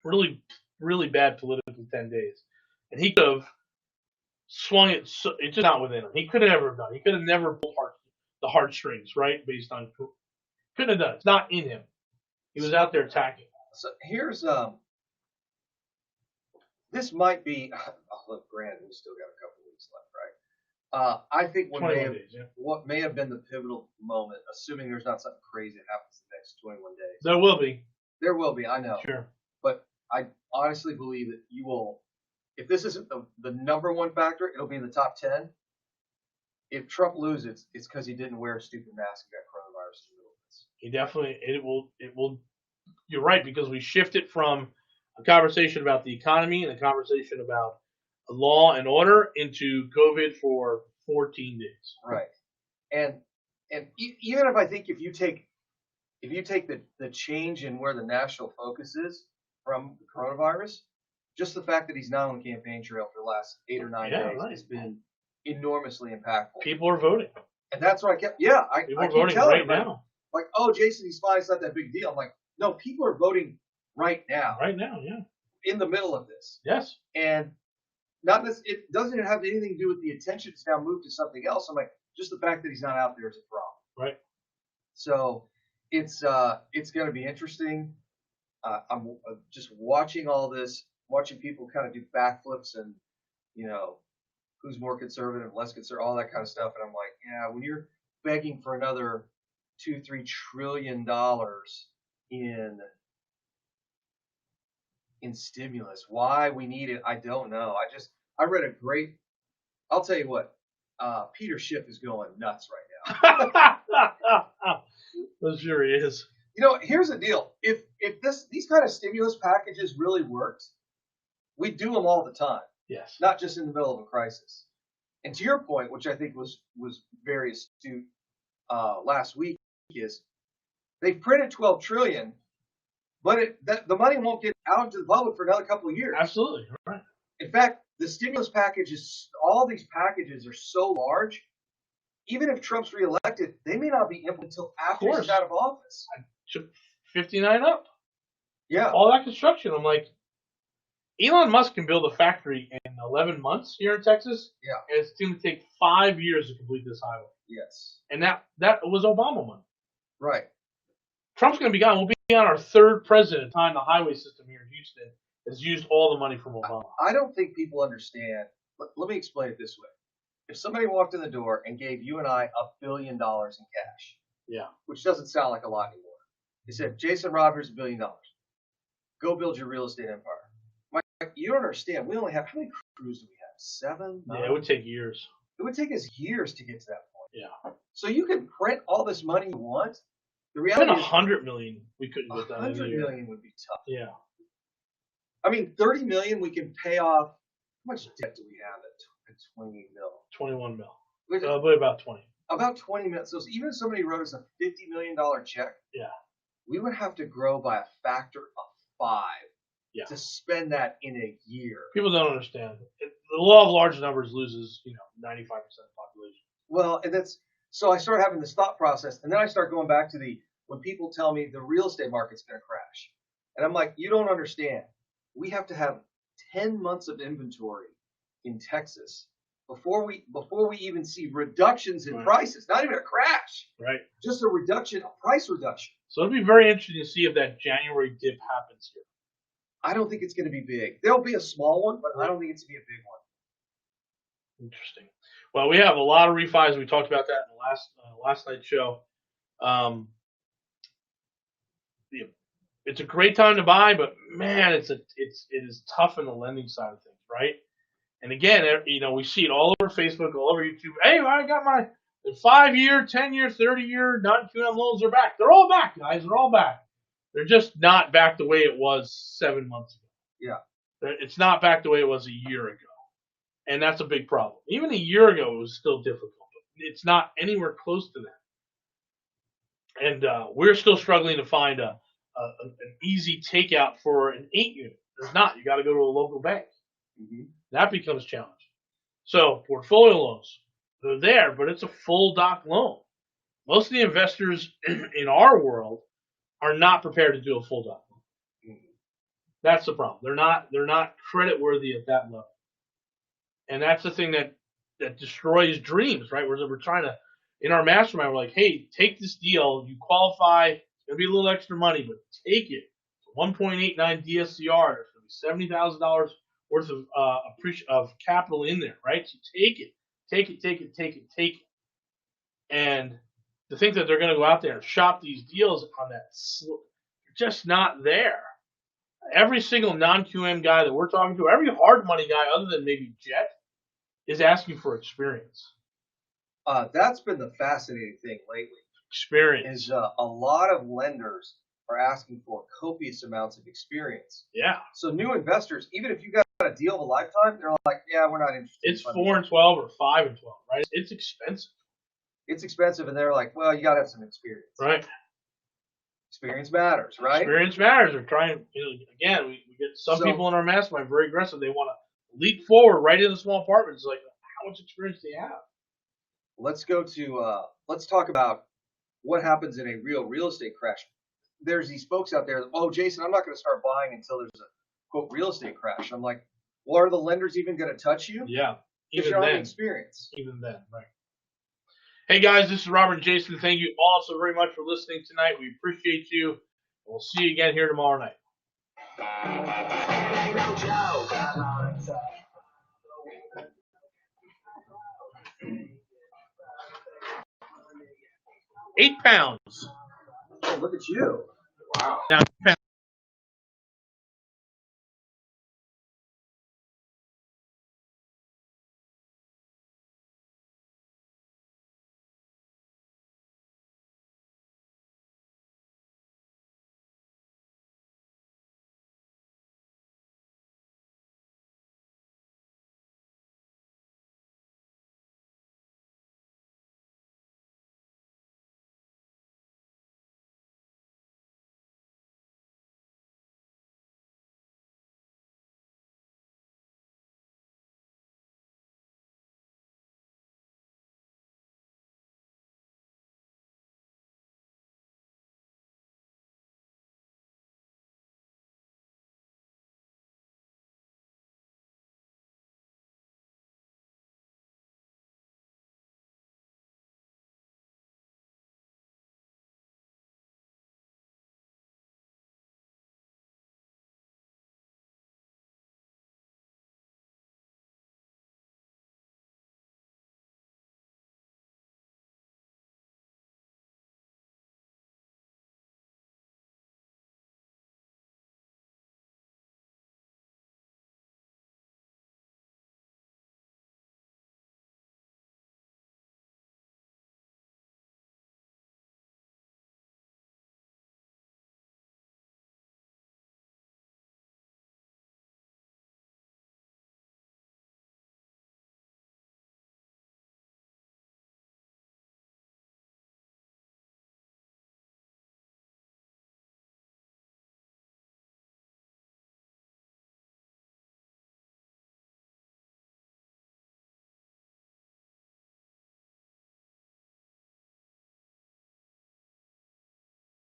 really, really bad political 10 days. And he could have swung it. It's just not within him. He could have never done. He could have never pulled the heartstrings, right? Based on couldn't have done it. It's not in him. He was out there attacking. So here's this might be. Oh, look, granted, we still got a couple weeks left, right? I think what may have been the pivotal moment, assuming there's not something crazy that happens the next 21 days. There will be. There will be. I know. Sure. But I honestly believe that you will. If this isn't the number one factor, it'll be in the top 10. If Trump loses, it's because he didn't wear a stupid mask and got coronavirus in the middle of this. He definitely, it will. You're right, because we shifted from a conversation about the economy and a conversation about law and order into COVID for 14 days. Right. And even if I think if you take the change in where the national focus is from the coronavirus, just the fact that he's not on the campaign trail for the last 8 or 9 days has been enormously impactful. People are voting. And that's what I kept. Yeah, I keep voting telling right now. Like, oh, Jason, he's fine. It's not that big a deal. I'm like, no, people are voting right now. Right now, yeah. In the middle of this. Yes. And not this. It doesn't have anything to do with the attention. It's now moved to something else. I'm like, just the fact that he's not out there is a problem. Right. So it's going to be interesting. I'm just watching all this, watching people kind of do backflips and, who's more conservative, less conservative, all that kind of stuff. And I'm like, yeah, when you're begging for another $2-3 trillion in stimulus, why we need it, I don't know. I read I'll tell you what, Peter Schiff is going nuts right now. Well, sure he is. Here's the deal. If these kind of stimulus packages really worked, we do them all the time. Yes. Not just in the middle of a crisis. And to your point, which I think was very astute last week, is they've printed $12 trillion, but the money won't get out to the public for another couple of years. Absolutely. Right. In fact, the stimulus packages, all these packages are so large, even if Trump's reelected, they may not be implemented until after he's out of office. 59 up. Yeah. All that construction. I'm like, Elon Musk can build a factory in 11 months here in Texas. Yeah. And it's going to take 5 years to complete this highway. Yes. And that was Obama money. Right. Trump's going to be gone. We'll be on our third president time the highway system here in Houston has used all the money from Obama. I don't think people understand. Let me explain it this way. If somebody walked in the door and gave you and I $1 billion in cash, yeah, which doesn't sound like a lot anymore, they said, Jason Rogers, $1 billion. Go build your real estate empire. Mike, you don't understand. We only have, how many crews do we have? 7? 9? Yeah, it would take years. It would take us years to get to that point. Yeah. So you can print all this money you want. The reality is $100 million we couldn't get done. $100 million would be tough. Yeah. I mean, $30 million we can pay off. How much debt do we have at 28 mil? 21 mil. But about 20. About 20 mil. So even if somebody wrote us a $50 million check, yeah, we would have to grow by a factor of 5 to spend that in a year. People don't understand. The law of large numbers loses, 95% of the population. Well, and so I started having this thought process, and then I start going back to when people tell me the real estate market's going to crash. And I'm like, you don't understand. We have to have 10 months of inventory in Texas before we even see reductions in prices. Not even a crash. Right. Just a price reduction. So it'll be very interesting to see if that January dip happens here. I don't think it's going to be big. There'll be a small one, but I don't think it's going to be a big one. Interesting. Well, we have a lot of refis. We talked about that in the last night's show. It's a great time to buy, but man, it is tough in the lending side of things, right? And again, we see it all over Facebook, all over YouTube. Hey, I got my 5-year, 10-year, 30-year non-QM loans are back. They're all back, guys. They're all back. They're just not back the way it was 7 months ago. Yeah. It's not back the way it was a year ago. And that's a big problem. Even a year ago, it was still difficult. But it's not anywhere close to that. And we're still struggling to find an easy takeout for an 8-unit. There's not. You got to go to a local bank. Mm-hmm. That becomes challenging. So portfolio loans, they're there, but it's a full doc loan. Most of the investors in our world are not prepared to do a full doc loan. Mm-hmm. That's the problem. They're not credit worthy at that level. And that's the thing that destroys dreams, right? We're trying to, in our mastermind, we're like, hey, take this deal. You qualify. It's going to be a little extra money, but take it. 1.89 DSCR. There's going to be $70,000 worth of capital in there, right? So take it. And to think that they're going to go out there and shop these deals on that, they're just not there. Every single non-QM guy that we're talking to, every hard money guy other than maybe Jet, is asking for experience. That's been the fascinating thing lately. Experience. Is a lot of lenders are asking for copious amounts of experience. Yeah. So new investors, even if you got a deal of a lifetime, they're like, yeah, we're not interested. It's 4 and 12 or 5 and 12, right? It's expensive. It's expensive, and they're like, well, you got to have some experience. Right. Experience matters, right? Experience matters. We're trying, again, we get some people in our mastermind very aggressive. They want to leap forward right into small apartments. Like, how much experience do you have? Let's go to, let's talk about what happens in a real estate crash. There's these folks out there, oh, Jason, I'm not going to start buying until there's a, quote, real estate crash. I'm like, well, are the lenders even going to touch you? Yeah, even then. Experience. Even then, right. Hey, guys, this is Robert and Jason. Thank you all so very much for listening tonight. We appreciate you. We'll see you again here tomorrow night. £8. Oh, look at you. Wow. Now,